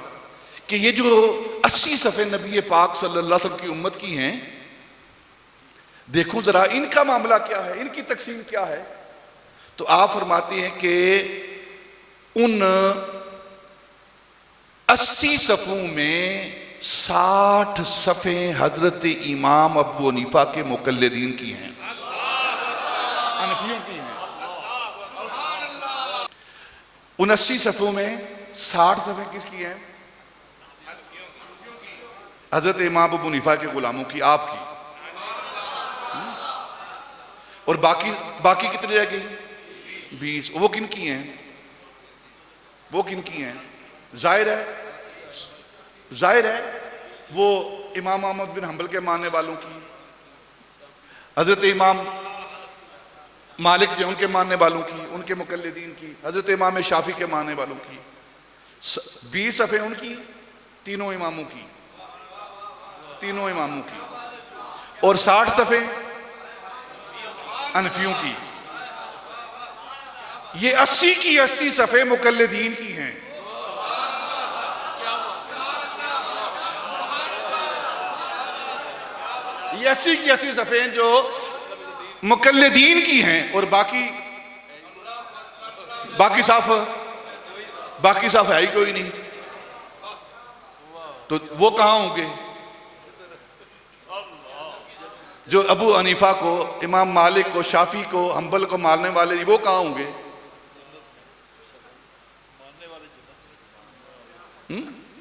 कि ये जो 80 सफ़े नबी पाक सल्लल्लाहु अलैहि वसल्लम की उम्मत की हैं, देखो जरा इनका मामला क्या है, इनकी तकसीम क्या है। तो आप फरमाते हैं कि उन 80 सफ़ों में 60 सफ़े हजरत इमाम अबू हनीफा के मुकल्लिदीन की हैं, हनफियों की हैं। उन 80 सफ़ों में 60 सफ़े किसकी हैं? हजरत इमाम अबू हनीफा के गुलामों की, आपकी। और बाकी कितनी रह गई? 20। वो किन की हैं? वो किन की हैं? जाहिर है वो इमाम अहमद बिन हंबल के मानने वालों की, हजरत इमाम मालिक जो उनके मानने वालों की, उनके मुकल्लिदीन की, हजरत इमाम शाफी के मानने वालों की। 20 सफ़े उनकी, तीनों इमामों की, और 60 सफ़े हनफियों की। ये 80 की 80 सफ़े मुकल्लिदीन की हैं। ये 80 की 80 सफ़े जो मुकल्लिदीन की हैं, और बाकी साफ है ही कोई नहीं। तो वो कहां होंगे? जो अबू हनीफा को, इमाम मालिक को, शाफी को, हंबल को मानने वाले, वो कहां होंगे?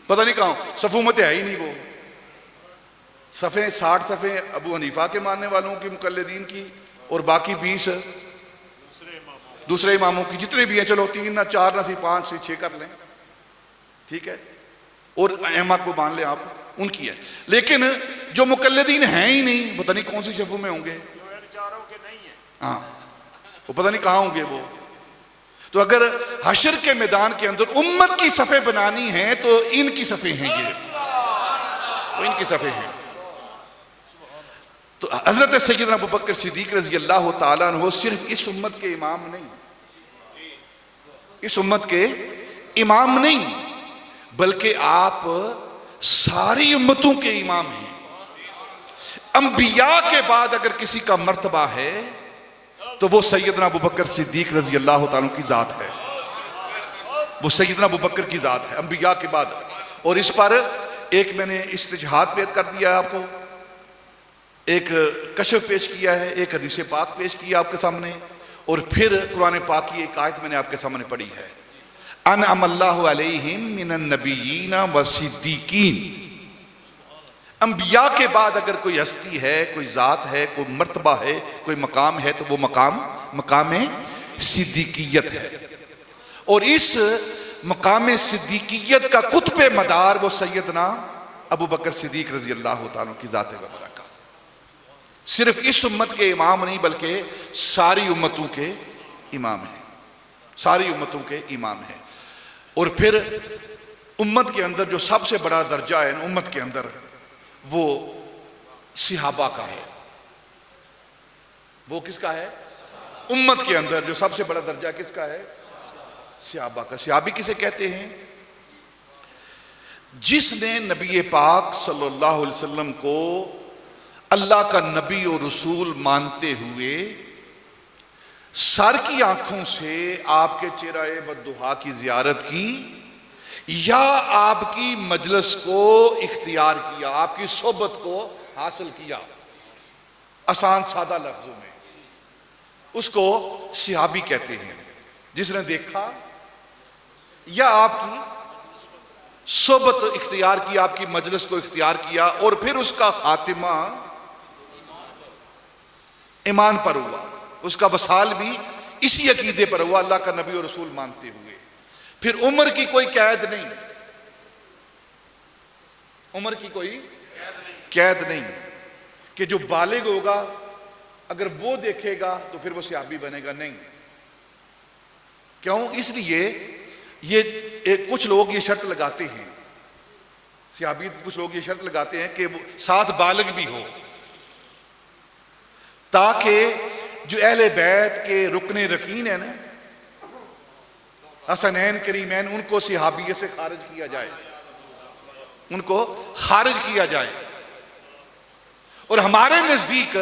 पता नहीं कहाँ सफ़ों में है ही नहीं वो सफ़े 60 सफ़े अबू हनीफा के मानने वालों की, मुकल्लिदीन की, और बाकी 20 दूसरे इमामों की, जितने भी हैं, चलो 3 ना 4 ना 5 से 6 कर लें, ठीक है, और अहमा को मान लें आप, उनकी है। लेकिन जो मुकल्लिदीन हैं ही नहीं, पता नहीं कौन सी सफ़ों में होंगे, हाँ वो पता नहीं कहाँ होंगे वो। तो अगर हशर के मैदान के अंदर उम्मत की सफ़े बनानी है तो इनकी सफ़े हैं, ये तो इनकी सफ़े हैं। तो हजरत सैयदना अबू बकर सिद्दीक रज़ी अल्लाह ताला अन्हु सिर्फ इस उम्मत के इमाम नहीं, इस उम्मत के इमाम नहीं, बल्कि आप सारी उम्मतों के इमाम हैं। अंबिया के बाद अगर किसी का मर्तबा है तो वो सैयदना अबू बकर सिद्दीक रज़ी अल्लाह ताला की ज़ात है, वो सैयदना अबू बकर की ज़ात है अंबिया के बाद। और इस पर एक मैंने इस्तिजहाद पेश कर दिया है आपको, एक कशफ पेश किया है, एक हदीस पाक पेश किया आपके सामने, और फिर कुरान पाक की एक आयत मैंने आपके सामने पढ़ी है, अनअमल्लाहु अलैहिम मिनन नबिय्यीन व सिद्दीकीन। अंबिया के बाद अगर कोई हस्ती है, कोई ज़ात है, कोई मर्तबा है, कोई मकाम है, तो वो मकाम सिद्दीकियत है। और इस मकाम सिद्दीकियत का कुतुब मदार वो सैयदना अबू बकर सिद्दीक रज़ी अल्लाह ताला की ज़ात व बरकत। सिर्फ इस उम्मत के इमाम नहीं बल्कि सारी उम्मतों के इमाम हैं, सारी उम्मतों के इमाम हैं। और फिर उम्मत के अंदर जो सबसे बड़ा दर्जा है उम्मत के अंदर, वो सिहाबा का है। वो किसका है? उम्मत के अंदर जो सबसे बड़ा दर्जा किसका है? सिहाबा का। सिहाबी किसे कहते हैं? जिसने नबी पाक सल्लल्लाहु अलैहि वसल्लम को अल्लाह का नबी और रसूल मानते हुए सर की आंखों से आपके चेहरे बद्दुहा की जियारत की, या आपकी मजलिस को इख्तियार किया, आपकी सोबत को हासिल किया, आसान सादा लफ्जों में, उसको सिहाबी कहते हैं। जिसने देखा या आपकी सोबत इख्तियार की, आपकी मजलिस को इख्तियार किया, और फिर उसका खातिमा ईमान पर हुआ, उसका वसाल भी इसी अकीदे पर हुआ, अल्लाह का नबी और रसूल मानते हुए। फिर उम्र की कोई कैद नहीं, उम्र की कोई कैद नहीं कि जो बालिग होगा अगर वो देखेगा तो फिर वो सिहाबी बनेगा, नहीं। क्यों? इसलिए ये कुछ लोग ये शर्त लगाते हैं, सिहाबी कुछ लोग ये शर्त लगाते हैं कि वो साथ बालिग भी हो, ताकि जो अहले बैत के रुकने रकीन है ना, हसनैन करीमैन, उनको सिहाबियत से खारिज किया जाए, उनको खारिज किया जाए। और हमारे नजदीक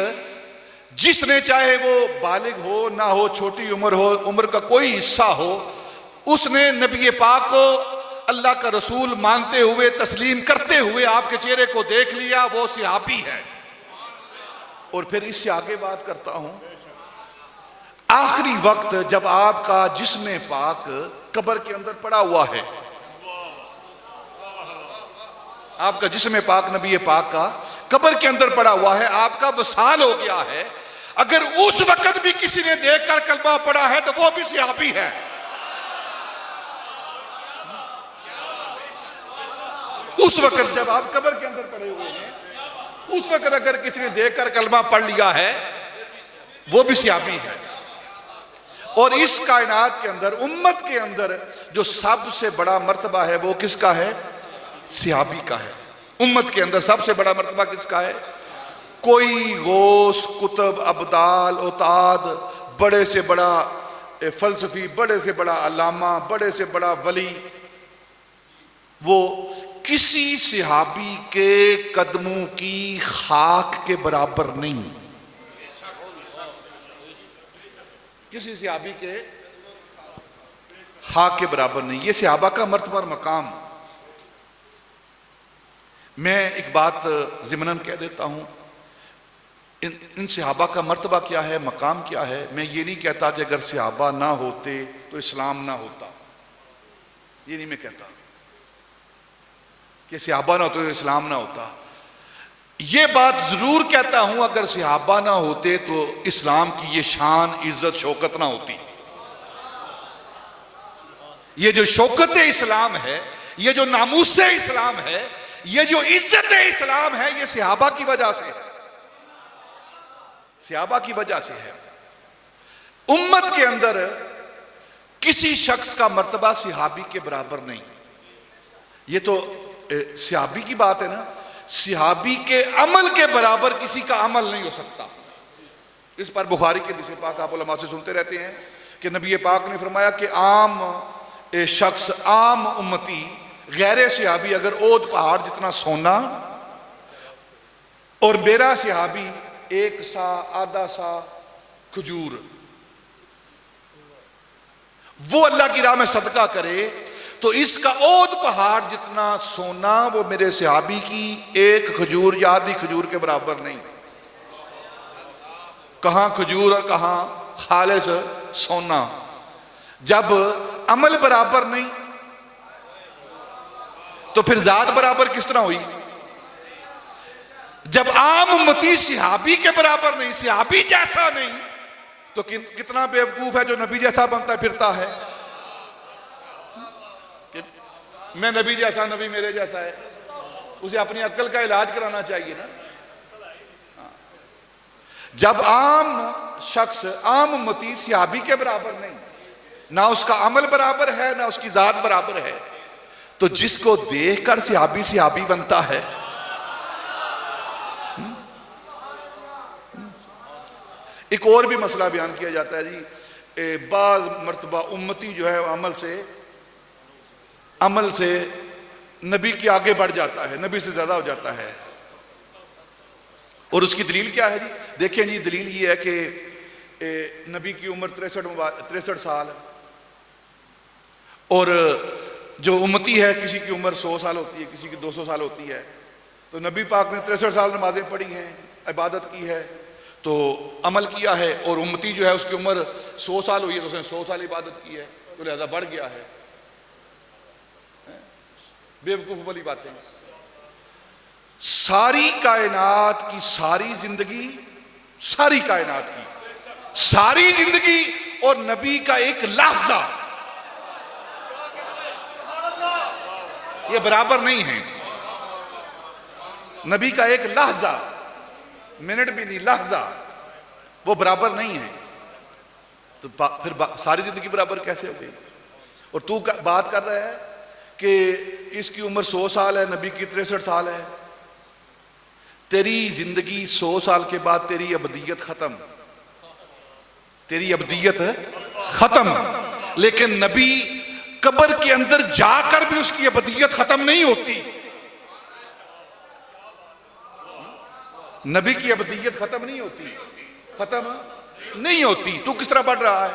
जिसने चाहे वो बालिग हो ना हो, छोटी उम्र हो, उम्र का कोई हिस्सा हो, उसने नबी पाक को अल्लाह का रसूल मानते हुए, तस्लीम करते हुए आपके चेहरे को देख लिया, वो सिहाबी है। और फिर इससे आगे बात करता हूं, आखिरी वक्त जब आपका जिस्म पाक कब्र के अंदर पड़ा हुआ है, आपका जिस्म पाक नबी पाक का कब्र के अंदर पड़ा हुआ है, आपका वसाल हो गया है, अगर उस वक्त भी किसी ने देखकर कलमा पड़ा है तो वो भी सिहाबी है। उस वक्त जब आप कब्र के अंदर पड़े हुए हैं, उस वक्त अगर किसी ने देखकर कलमा पढ़ लिया है, वो भी सिहाबी है। और इस कायनात के अंदर, उम्मत के अंदर जो सबसे बड़ा मर्तबा है वो किसका है? सिहाबी का है। उम्मत के अंदर सबसे बड़ा मर्तबा किसका है? कोई गौस, कुतुब, अब्दाल, उताद, बड़े से बड़ा फलसफी, बड़े से बड़ा अल्लामा, बड़े से बड़ा वली, वो किसी सिहाबी के कदमों की खाक के बराबर नहीं, किसी सिहाबी के खाक के बराबर नहीं। ये सिहाबा का मर्तबा और मकाम। मैं एक बात ज़िमनन कह देता हूं, इन सिहाबा का मर्तबा क्या है, मकाम क्या है। मैं ये नहीं कहता कि अगर सिहाबा ना होते तो इस्लाम ना होता, ये नहीं मैं कहता। कि सहाबा ना होते तो इस्लाम ना होता। ये बात जरूर कहता हूं, अगर सहाबा ना होते तो इस्लाम की ये शान, इज्जत, शौकत ना होती। ये जो शौकत इस्लाम है, ये जो नामूस इस्लाम है, ये जो इज्जत इस्लाम है, ये सहाबा की वजह से है, सहाबा की वजह से है। उम्मत के अंदर किसी शख्स का मर्तबा सहाबी के बराबर नहीं। ये तो सहाबी की बात है ना, सहाबी के अमल के बराबर किसी का अमल नहीं हो सकता। इस पर बुखारी के हदीस पाक आप उलमा से सुनते रहते हैं कि नबी पाक ने फरमाया कि आम शख्स, आम उम्मती गैर सहाबी अगर ओद पहाड़ जितना सोना और मेरा सहाबी एक सा आधा सा खजूर, वो अल्लाह की राह में सदका करे तो इसका ओद पहाड़ जितना सोना वो मेरे सहाबी की एक खजूर या आधी खजूर के बराबर नहीं। कहां खजूर और कहां खालिस सोना। जब अमल बराबर नहीं तो फिर जात बराबर किस तरह हुई? जब आम उम्मती सहाबी के बराबर नहीं, सहाबी जैसा नहीं, तो कितना बेवकूफ है जो नबी जैसा बनता फिरता है। मैं नबी जैसा, नबी मेरे जैसा है, उसे अपनी अक्ल का इलाज कराना चाहिए ना। जब आम शख्स, आम उम्मती सहाबी के बराबर नहीं, ना उसका अमल बराबर है ना उसकी जात बराबर है, तो जिसको देखकर सहाबी सहाबी बनता है। एक और भी मसला बयान किया जाता है जी, बाज़ मर्तबा उम्मती जो है अमल से नबी के आगे बढ़ जाता है, नबी से ज्यादा हो जाता है। और उसकी दलील क्या है जी? देखें जी, दलील ये है कि नबी की उम्र 63 साल और जो उम्मती है किसी की उम्र 100 साल होती है, किसी की 200 साल होती है। तो नबी पाक ने 63 साल नमाजें पढ़ी हैं, इबादत की है, तो अमल किया है, और उम्मती जो है उसकी उम्र 100 साल हुई है तो उसने 100 साल इबादत की है, तो लिहाजा बढ़ गया है। बेवकूफ वाली बातें। सारी कायनात की सारी जिंदगी, सारी कायनात की सारी जिंदगी और नबी का एक लहजा ये बराबर नहीं है। नबी का एक लहजा, मिनट भी नहीं, लहजा वो बराबर नहीं है, तो फिर सारी जिंदगी बराबर कैसे हो गई? और तू बात कर रहा है कि इसकी उम्र 100 साल है, नबी की 63 साल है। तेरी जिंदगी 100 साल के बाद तेरी अबदियत खत्म, तेरी अबदियत खत्म, लेकिन नबी कब्र के अंदर जाकर भी उसकी अबदियत खत्म नहीं होती। नबी की अबदियत खत्म नहीं होती, खत्म नहीं होती। तू किस तरह बढ़ रहा है?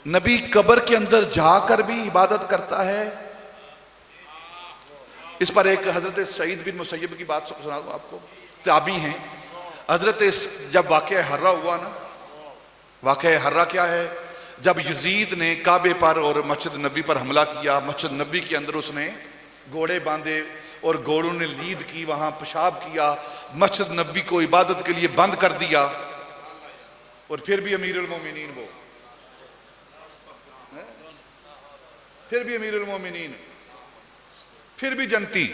नबी कब्र के अंदर जाकर भी इबादत करता है। इस पर एक हजरत सईद बिन मुसय्यब की बात सुना दूं आपको, ताबी हैं। हजरत जब वाक़या हर्रा हुआ ना, वाक़या हर्रा क्या है? जब यजीद ने काबे पर और मस्जिद नबी पर हमला किया, मस्जिद नबी के अंदर उसने घोड़े बांधे और घोड़ों ने लीद की, वहां पेशाब किया, मस्जिद नबी को इबादत के लिए बंद कर दिया, और फिर भी अमीरुल मोमिनीन वो, फिर भी अमीरुल मोमिनीन, फिर भी जनती।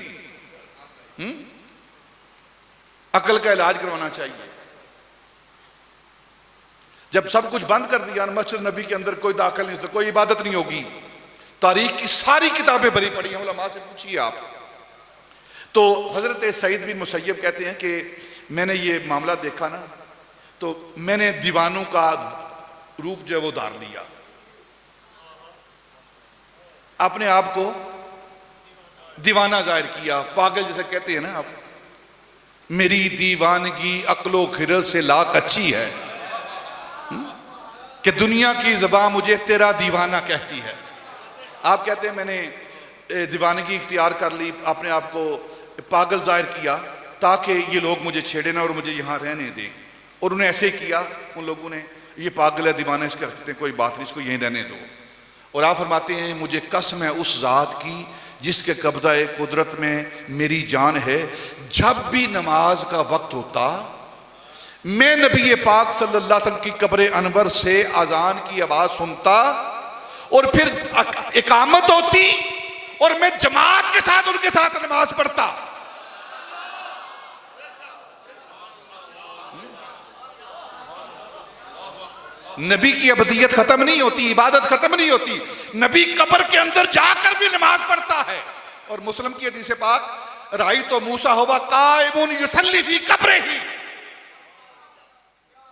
अकल का इलाज करवाना चाहिए। जब सब कुछ बंद कर दिया, मस्जिद नबी के अंदर कोई दाखिल नहीं होता, कोई इबादत नहीं होगी। तारीख की सारी किताबें भरी पड़ी हैं, उलमा से पूछिए आप। तो हजरत सईद बिन मुसय्यब कहते हैं कि मैंने ये मामला देखा ना, तो मैंने दीवानों का रूप जो है वो धार लिया, अपने आप को दीवाना जाहिर किया, पागल जैसे कहते हैं ना आप। मेरी दीवानगी अक्लो खिरल से लाख अच्छी है कि दुनिया की ज़बान मुझे तेरा दीवाना कहती है। आप कहते हैं मैंने दीवानगी इख्तियार कर ली, अपने आप को पागल जाहिर किया ताकि ये लोग मुझे छेड़े ना और मुझे यहाँ रहने दें। और उन्हें ऐसे किया उन लोगों ने, ये पागल है, दीवाना, इसके रखते हैं, कोई बात नहीं, इसको यहीं रहने दो। और आप फरमाते हैं मुझे कसम है उस ज़ात की जिसके कब्जा कुदरत में मेरी जान है, जब भी नमाज का वक्त होता मैं नबी पाक सल्लल्लाहु अलैहि वसल्लम की कब्र अनवर से अजान की आवाज सुनता और फिर इकामत होती और मैं जमात के साथ उनके साथ नमाज पढ़ता। नबी की अबदियत खत्म नहीं होती, इबादत खत्म नहीं होती, नबी कब्र के अंदर जाकर भी नमाज पढ़ता है। और मुस्लिम की हदीस पाक, राई तो मूसा होगा काइमुन युसल्ली फी कब्रिही,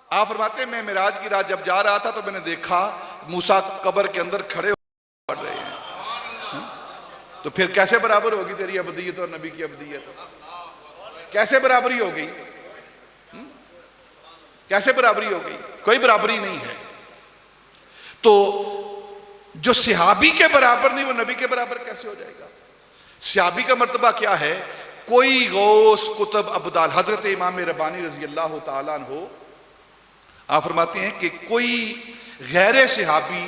आप फरमाते हैं मैं मिराज की रात जब जा रहा था तो मैंने देखा मूसा कब्र के अंदर खड़े पढ़ रहे हैं। तो फिर कैसे बराबर होगी तेरी अबदियत और नबी की अबदियत? कैसे बराबरी हो गई? कैसे बराबरी हो गई? कोई बराबरी नहीं है। तो जो सिहाबी के बराबर नहीं वो नबी के बराबर कैसे हो जाएगा? सिहाबी का मर्तबा क्या है? कोई गौस कुतुब अब्दाल, हजरत इमाम रब्बानी रजी अल्लाह तआला अन्हु आप फरमाते हैं कि कोई गैर सिहाबी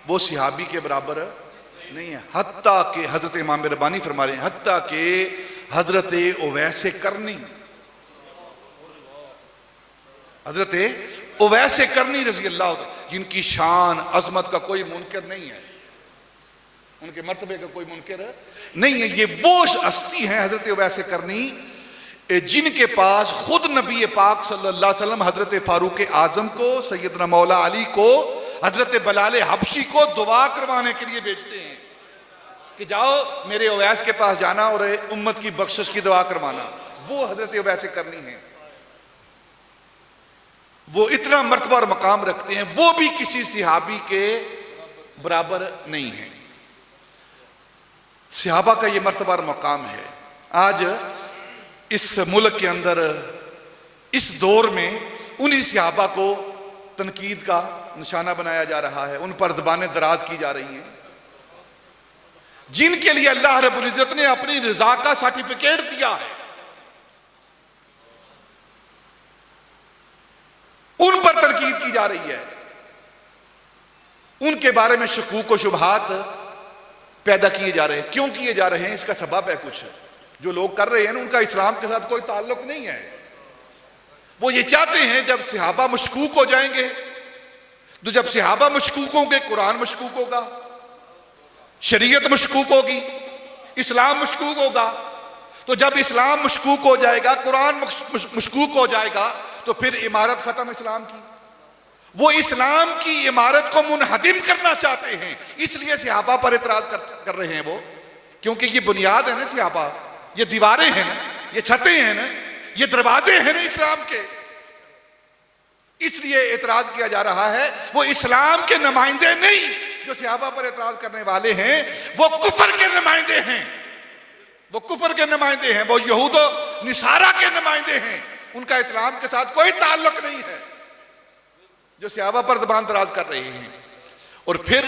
वो सिहाबी के बराबर नहीं है। हत्ता के हजरत इमाम रब्बानी फरमा रहे हैं, हत्ता के हजरत उवैस करनी, हजरत उवैस करनी रजी अल्लाह, जिनकी शान अजमत का कोई मुनकर नहीं है, उनके मर्तबे का कोई मुनकर नहीं है, ये वो हस्ती हैं हजरत उवैस करनी जिनके पास खुद नबी पाक सल्लल्लाहु अलैहि वसल्लम हजरत फारूक आजम को, सैयदना मौला अली को, हजरत बलाल हबशी को दुआ करवाने के लिए भेजते हैं कि जाओ मेरे उवैस के पास जाना और उम्मत की बख्शिश की दुआ करवाना। वो हजरत उवैस करनी है, वो इतना मर्तबा और मकाम रखते हैं, वो भी किसी सिहाबी के बराबर नहीं है। सिहाबा का ये मर्तबा और मकाम है। आज इस मुल्क के अंदर इस दौर में उन्हीं सिहाबा को तनकीद का निशाना बनाया जा रहा है, उन पर ज़बानें दराज की जा रही हैं, जिनके लिए अल्लाह रब्बुल इज्जत ने अपनी रजा का सर्टिफिकेट दिया है, उन पर तनकीद की जा रही है, उनके बारे में शकूक व शुबहात पैदा किए जा रहे हैं। क्यों किए जा रहे हैं? इसका सबब है कुछ। जो लोग कर रहे हैं ना, उनका इस्लाम के साथ कोई ताल्लुक नहीं है। वो ये चाहते हैं जब सिहाबा मशकूक हो जाएंगे, तो जब सिहाबा मशकूक होंगे कुरान मशकूक होगा, शरीयत मशकूक होगी, इस्लाम मशकूक होगा। तो जब इस्लाम मशकूक हो जाएगा, कुरान मशकूक हो जाएगा, तो फिर इमारत खत्म इस्लाम की। वो इस्लाम की इमारत को मुनहदिम करना चाहते हैं, इसलिए सिहाबा पर इतराज कर रहे हैं वो, क्योंकि ये बुनियाद है ना सिहाबा, ये दीवारें हैं ना, ये छतें हैं ना, ये दरवाजे हैं ना इस्लाम के, इसलिए इतराज किया जा रहा है। वो इस्लाम के नुमाइंदे नहीं, जो सिहाबा पर इतराज करने वाले हैं वो कुफर के नुमाइंदे हैं, वो कुफर के नुमाइंदे हैं, वो यहूदो निसारा के नुमाइंदे हैं, उनका इस्लाम के साथ कोई ताल्लुक नहीं है, जो सिहाबा पर ज़बान दराज कर रहे हैं। और फिर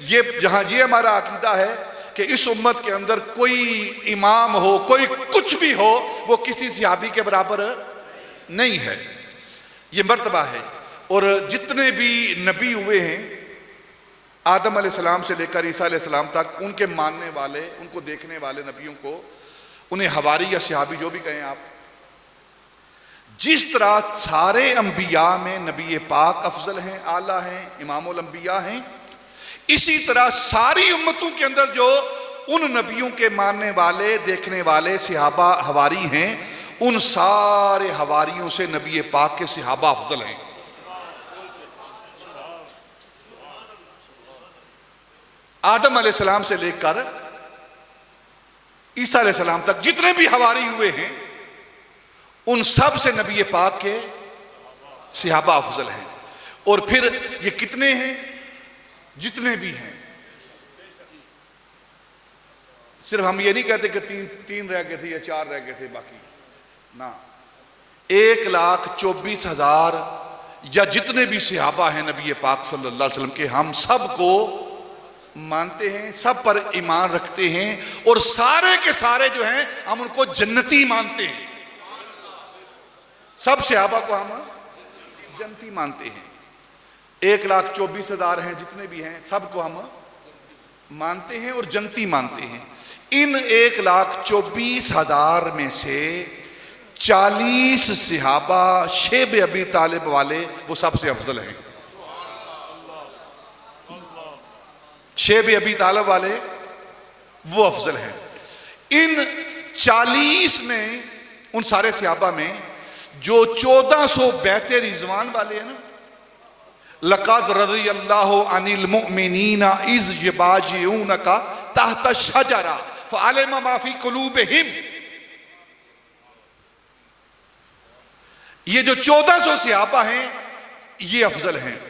ये जहां ये हमारा अकीदा है कि इस उम्मत के अंदर कोई इमाम हो, कोई कुछ भी हो, वो किसी सिहाबी के बराबर नहीं है, ये मर्तबा है। और जितने भी नबी हुए हैं, आदम अलैहिस्सलाम से लेकर ईसा अलैहिस्सलाम तक, उनके मानने वाले, उनको देखने वाले नबियों को, उन्हें हवारी या सिहाबी जो भी कहें आप, जिस तरह सारे अंबिया में नबी पाक अफजल हैं, आला हैं, इमामुल अंबिया हैं, इसी तरह सारी उम्मतों के अंदर जो उन नबियों के मानने वाले, देखने वाले सिहाबा हवारी हैं, उन सारे हवारियों से नबी पाक के सिहाबा अफजल हैं। आदम अलैहिस्सलाम से लेकर ईसा अलैहिस्सलाम तक जितने भी हवारी हुए हैं, उन सब से नबी पाक के सिहाबा अफजल हैं। और फिर ये कितने हैं? जितने भी हैं। सिर्फ हम ये नहीं कहते कि तीन रह गए थे या 4 रह गए थे बाकी ना, 1,24,000 या जितने भी सिहाबा हैं नबी पाक सल्लल्लाहु अलैहि वसल्लम के, हम सब को मानते हैं, सब पर ईमान रखते हैं, और सारे के सारे जो हैं हम उनको जन्नती मानते हैं। सब सिहाबा को हम जन्नती मानते हैं। 1,24,000 हैं जितने भी हैं, सबको हम मानते हैं और जन्नती मानते हैं। इन 1,24,000 में से 40 सहाबा शेब अबी तालिब वाले वो सबसे अफजल हैं। शेब अबी तालिब वाले वो अफजल हैं। इन 40 में, उन सारे सहाबा में जो 1400 बैते रिजवान वाले हैं ना, लक़द रज़ियल्लाहु अनिल मुअमिनीना इज़ युबायिऊनका तहत शजरा फ़अलिमा मा फ़ी क़ुलूबिहिम, ये जो 1400 सहाबा हैं ये अफजल हैं।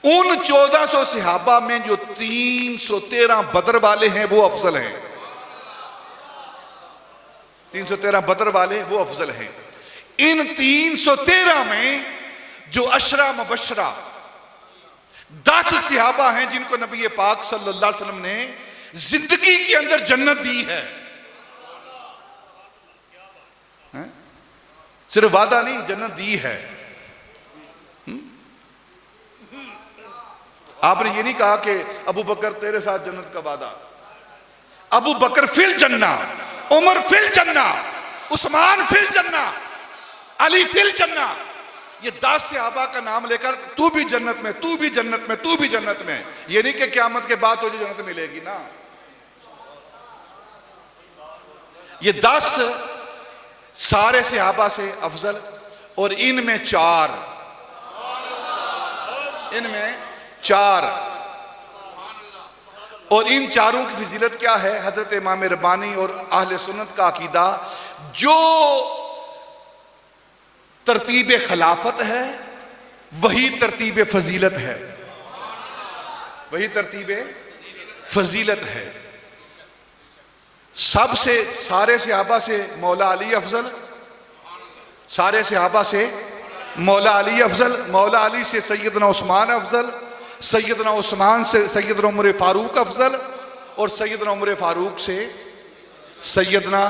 उन 1400 सहाबा में जो 313 बदर वाले हैं वो अफजल हैं। 313 बदर वाले वो अफजल हैं। इन 313 में जो अशरा मुबशरा 10 सहाबा हैं जिनको नबी पाक सल्लल्लाहु अलैहि वसल्लम ने जिंदगी के अंदर जन्नत दी है। सिर्फ वादा नहीं, जन्नत दी है। आपने ये नहीं कहा कि अबू बकर तेरे साथ जन्नत का वादा, अबू बकर फिल जन्ना, उमर फिल जन्ना, उस्मान फिल जन्ना, अली फिल जन्ना। ये 10 सहाबा का नाम लेकर तू भी जन्नत में, तू भी जन्नत में, तू भी जन्नत में। ये नहीं कि क़यामत के बाद तुझे जन्नत मिलेगी ना। ये 10 सारे सहाबा से अफजल, और इनमें 4 और इन चारों की फजीलत क्या है? हजरत इमाम रब्बानी और अहले सुन्नत का अकीदा, जो तरतीब खिलाफत है वही तरतीब फजीलत है, वही तरतीब फजीलत है। सबसे सारे सहाबा से मौला अली अफजल, सारे सहाबा से मौला अली अफजल, मौला अली से सैयदना उस्मान अफजल, सैयदना उस्मान से सैयदना उमर फारूक अफजल, और सैयदना उमर फारूक से सैयदना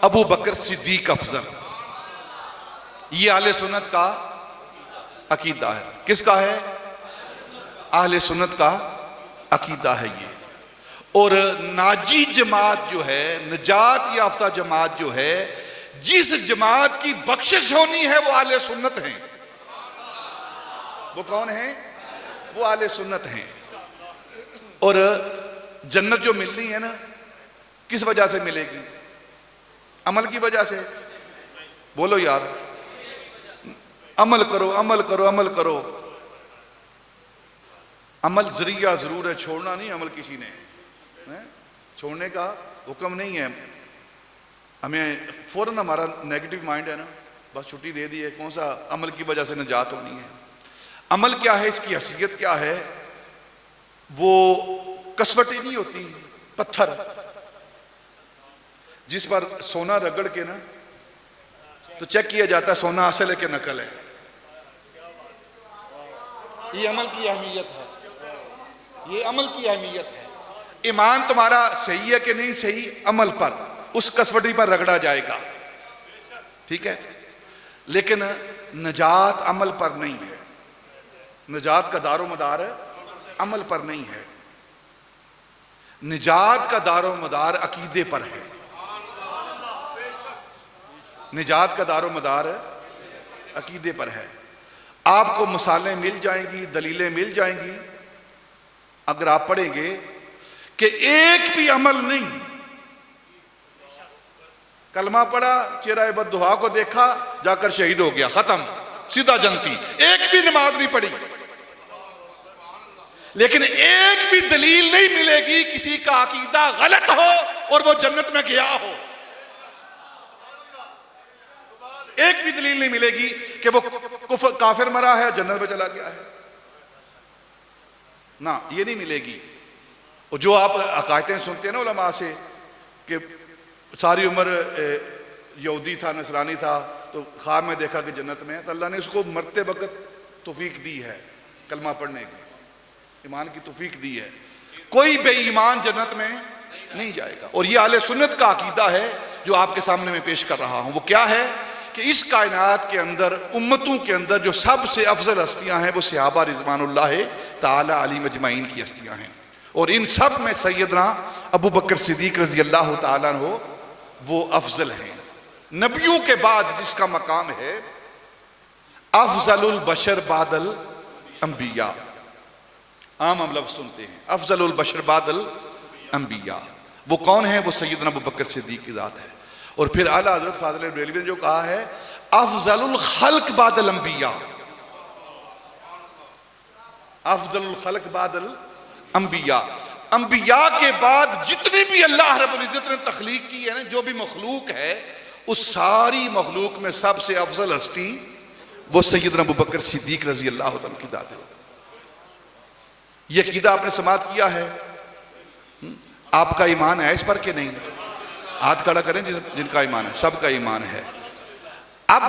अबू बकर सिद्दीक अफजल। ये अहले सुन्नत का अकीदा है। किसका है? अहले सुन्नत का अकीदा है ये। और नाजी जमात जो है, निजात याफ्ता जमात जो है, जिस जमात की बख्शिश होनी है वो अहले सुन्नत हैं। वो कौन है? वो अहले सुन्नत हैं। और जन्नत जो मिलनी है ना, किस वजह से मिलेगी? अमल की वजह से। बोलो यार, अमल करो, अमल करो, अमल करो। अमल जरिया जरूर है, छोड़ना नहीं अमल किसी ने, छोड़ने का हुक्म नहीं है। हमें फौरन हमारा नेगेटिव माइंड है ना, बस छुट्टी दे दी है, कौन सा अमल की वजह से निजात होनी है। अमल क्या है, इसकी हैसियत क्या है? वो कसवटी नहीं होती, पत्थर जिस पर सोना रगड़ के ना तो चेक किया जाता है सोना असल है कि नकल है। ये अमल की अहमियत है, ये अमल की अहमियत है। ईमान तुम्हारा सही है कि नहीं सही, अमल पर, उस कसवटी पर रगड़ा जाएगा, ठीक है। लेकिन निजात अमल पर नहीं है, निजात का दारो मदार अमल पर नहीं है, निजात का दारो मदार अकीदे पर है। निजात का दारो मदार अकीदे पर है। आपको मिसालें मिल जाएंगी, दलीलें मिल जाएंगी, अगर आप पढ़ेंगे कि एक भी अमल नहीं, कलमा पढ़ा, चेहरा बद्दुआ को देखा, जाकर शहीद हो गया, खत्म, सीधा जनती। एक भी नमाज नहीं पढ़ी, लेकिन एक भी दलील नहीं मिलेगी किसी का अकीदा गलत हो और वो जन्नत में गया हो। एक भी दलील नहीं मिलेगी कि वो काफिर मरा है जन्नत में चला गया है, ना, ये नहीं मिलेगी। और जो आप हकायतें सुनते हैं ना उलमा से कि सारी उम्र यहूदी था, नसरानी था, तो ख्वाब में देखा कि जन्नत में है, तो अल्लाह ने उसको मरते वक्त तौफीक दी है कलमा पढ़ने की, ईमान की तौफीक दी है। कोई बेईमान जन्नत में नहीं जाएगा। और ये अहले सुन्नत का अकीदा है जो आपके सामने मैं पेश कर रहा हूं। वो क्या है कि इस कायनात के अंदर, उम्मतों के अंदर जो सबसे अफजल हस्तियां हैं वो सहाबा रिज़वानुल्लाह ताला अलैहिम अजमाइन की हस्तियां हैं। और इन सब में सैयदना अबू बकर सिद्दीक रजी अल्लाह ताला अन्हु वो अफजल हैं। नबियों के बाद जिसका मकाम है अफजलुल बशर बादल अंबिया, आम हम लफ्ज सुनते हैं अफजलुल बशर बादल अंबिया, वो कौन है? वो सैयदना अबू बकर सिद्दीक की जात है। और फिर आला हजरत फाज़िल बरेलवी ने जो कहा है अफजलुल खल्क बादल अंबिया, अफजलुल खल्क बादल अंबिया, अंबिया के बाद जितने भी अल्लाह रब्बुल इज्जत ने तख्लीक की है ना, जो भी मखलूक है, उस सारी मखलूक में सबसे अफजल हस्ती वो सैयदना अबू बकर सिद्दीक रजी अल्लाह तआला की जात है। यह अकीदा आपने समात किया है? आपका ईमान है इस पर कि नहीं? हाथ खड़ा करें जिनका ईमान है, सबका ईमान है। अब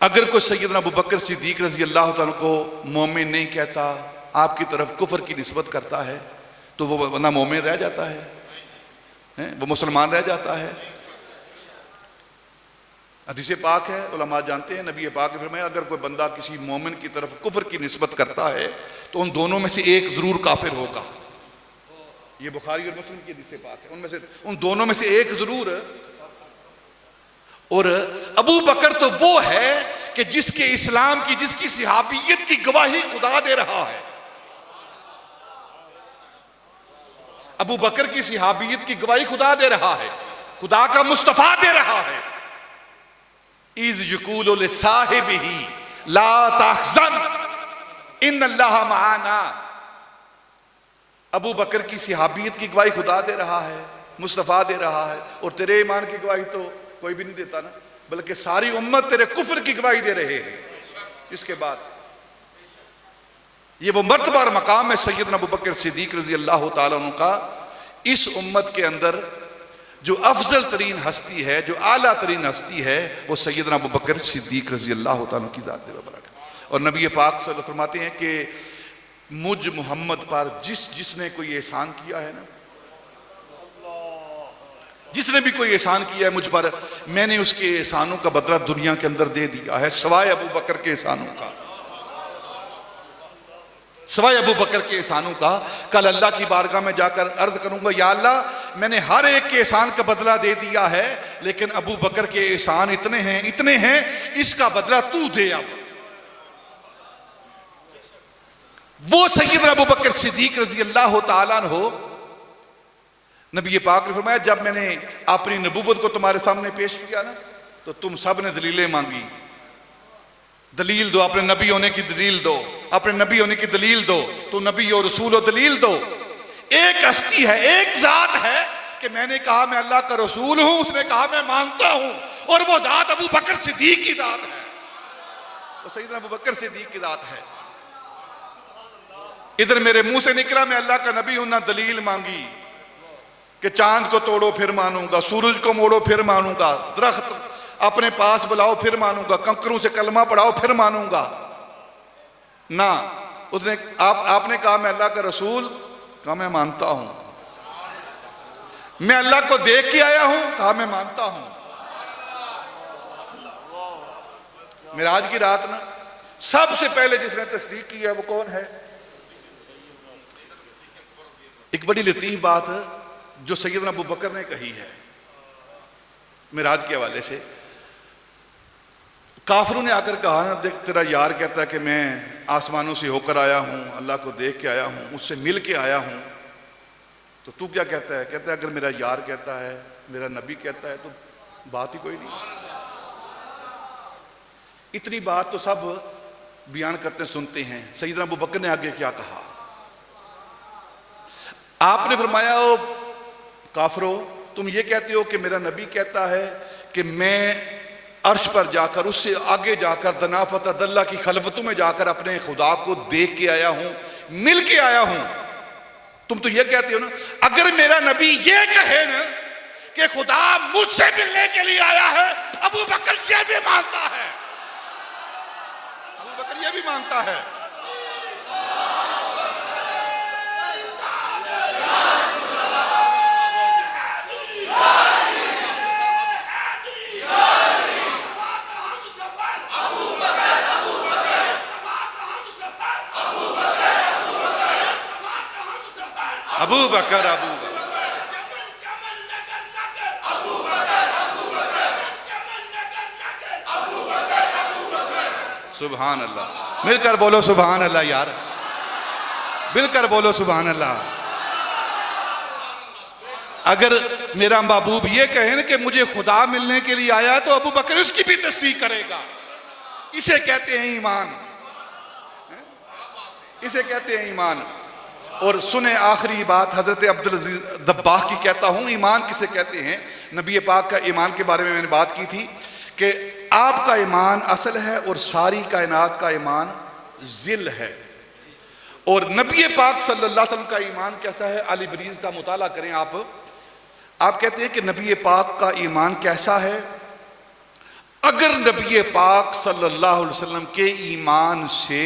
अगर कोई सैयदना अबू बकर सिद्दीक रजी अल्लाह तआला को मोमिन नहीं कहता, आपकी तरफ कुफर की निस्बत करता है, तो वो ना मोमिन रह जाता है, वो मुसलमान रह जाता है। हदीस पाक है, उलमा जानते हैं, नबी पाक ने फरमाया अगर कोई बंदा किसी मोमिन की तरफ कुफर की निस्बत करता है तो उन दोनों में से एक जरूर काफिर होगा। ये बुखारी और मुस्लिम की हदीस पाक है, उनमें से उन दोनों में से एक जरूर। और अबू बकर तो वो है कि जिसके इस्लाम की, जिसकी सहाबियत की गवाही खुदा दे रहा है। अबू बकर की सहाबियत की गवाही खुदा दे रहा है, खुदा का मुस्तफा दे रहा है। इज़ यक़ूलु लिसाहिबिही ला तहज़न इन्नल्लाह मआना, अबू बकर की सहाबियत की गवाही खुदा दे रहा है, मुस्तफा दे रहा है। और तेरे ईमान की गवाही तो कोई भी नहीं देता ना, बल्कि सारी उम्मत तेरे कुफ्र की गवाही दे रहे हैं। इसके बाद ये वो मर्तबा और मकाम है सैयदना अबू बकर सिद्दीक रजी अल्लाह ताला अन्हु का। इस उम्मत के अंदर जो अफजल तरीन हस्ती है, जो आला तरीन हस्ती है, वो सैयदना अबू बकर सिद्दीक रजी अल्लाह ताला की जात है। और नबी पाक सल्लल्लाहु अलैहि वसल्लम फरमाते हैं कि मुझ मोहम्मद पर जिसने कोई एहसान किया है ना, जिसने भी कोई एहसान किया है मुझ पर, मैंने उसके एहसानों का बदला दुनिया के अंदर दे दिया है, सवाए अबू बकर के एहसानों का, सवाए अबू बकर के एहसानों का। कल अल्लाह की बारगाह में जाकर अर्ज करूंगा, या अल्लाह मैंने हर एक के एहसान का बदला दे दिया है, लेकिन अबू बकर के एहसान इतने हैं, इसका बदला तू दे। अब वो सैयदना अबू बकर सिद्दीक रजी अल्लाह ताला अन्हु, नबी पाक ने फरमाया जब मैंने अपनी नबूवत को तुम्हारे सामने पेश किया ना, तो तुम सब ने दलीलें मांगी। दलील दो, अपने नबी होने की दलील दो, अपने नबी होने की दलील दो, तो नबी और रसूल और दलील दो। एक हस्ती है, एक जात है कि मैंने कहा मैं अल्लाह का रसूल हूं, उसने कहा मैं मानता हूं, और वो जात अबू बकर सिद्दीक की जात है, वो सैयदना अबू बकर सिद्दीक की जात है। इधर मेरे मुंह से निकला मैं अल्लाह का नबी हूं, ना दलील मांगी कि चांद को तोड़ो फिर मानूंगा, सूरज को मोड़ो फिर मानूंगा, दरख्त अपने पास बुलाओ फिर मानूंगा, कंकरों से कलमा पढ़ाओ फिर मानूंगा ना। उसने आपने कहा मैं अल्लाह का रसूल, कहा मैं मानता हूं। मैं अल्लाह को देख के आया हूं, कहा मैं मानता हूं। मिराज की रात ना सबसे पहले जिसने तस्दीक की है वो कौन है? एक बड़ी लतीफ बात जो सैयदना अबू बकर ने कही है मिराज के हवाले से। काफिरों ने आकर कहा ना, देख तेरा यार कहता है कि मैं आसमानों से होकर आया हूं, अल्लाह को देख के आया हूं, उससे मिल के आया हूं, तो तू क्या कहता है? कहता है अगर मेरा यार कहता है, मेरा नबी कहता है, तो बात ही कोई नहीं। इतनी बात तो सब बयान करते सुनते हैं। सैयदना अबू बकर ने आगे क्या कहा? आपने फरमाया ओ काफिरो, तुम ये कहते हो कि मेरा नबी कहता है कि मैं अर्श पर जाकर, उससे आगे जाकर दनाफत अदल्ला की खलवतों में जाकर अपने खुदा को देख के आया हूं, मिल के आया हूं। तुम तो ये कहते हो ना, अगर मेरा नबी ये कहे ना कि खुदा मुझसे मिलने के लिए आया है, अबू बकर ये भी मानता है, अबू बकर ये भी मानता है। बकर अबू बकर। सुभान अल्लाह, मिलकर बोलो सुभान अल्लाह यार, मिलकर बोलो सुभान अल्लाह। अगर मेरा महबूब ये कहे ना कि मुझे खुदा मिलने के लिए आया, तो अबू बकर उसकी भी तस्दीक करेगा। इसे कहते हैं ईमान, इसे कहते हैं ईमान। और सुने आखिरी बात हजरत अब्दुल अजीज दब्बाह की कहता हूं, ईमान किसे कहते हैं। नबी पाक का ईमान के बारे में मैंने बात की थी कि आपका ईमान असल है और सारी कायनात का ईमान जिल है। और नबी पाक सल्लल्लाहु अलैहि वसल्लम का ईमान कैसा है, अली बरीज का मुताला करें आप कहते हैं कि नबी पाक का ईमान कैसा है। अगर नबी पाक सल्लल्लाहु अलैहि वसल्लम के ईमान से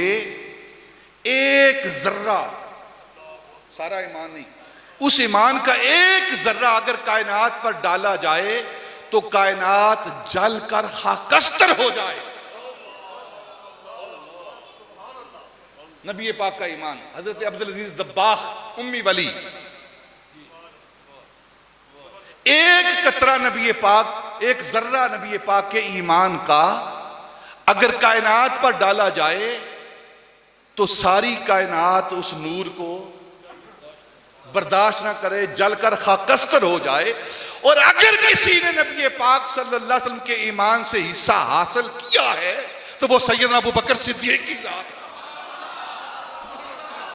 एक जर्रा, सारा ईमान नहीं, उस ईमान का एक जर्रा अगर कायनात पर डाला जाए तो कायनात जलकर खाकस्तर हो जाए। नबी पाक का ईमान। हजरत अब्दुल अजीज दब्बाह उम्मी वली, एक कतरा नबी पाक, एक जर्रा नबी पाक के ईमान का अगर कायनात पर डाला जाए तो सारी कायनात उस नूर को बर्दाश्त ना करे, जलकर खाकस्तर हो जाए। और अगर किसी ने नबी पाक सल्लल्लाहु अलैहि वसल्लम के ईमान से हिस्सा हासिल किया है तो वो सैयदना अबू बकर सिद्दीक की जात है।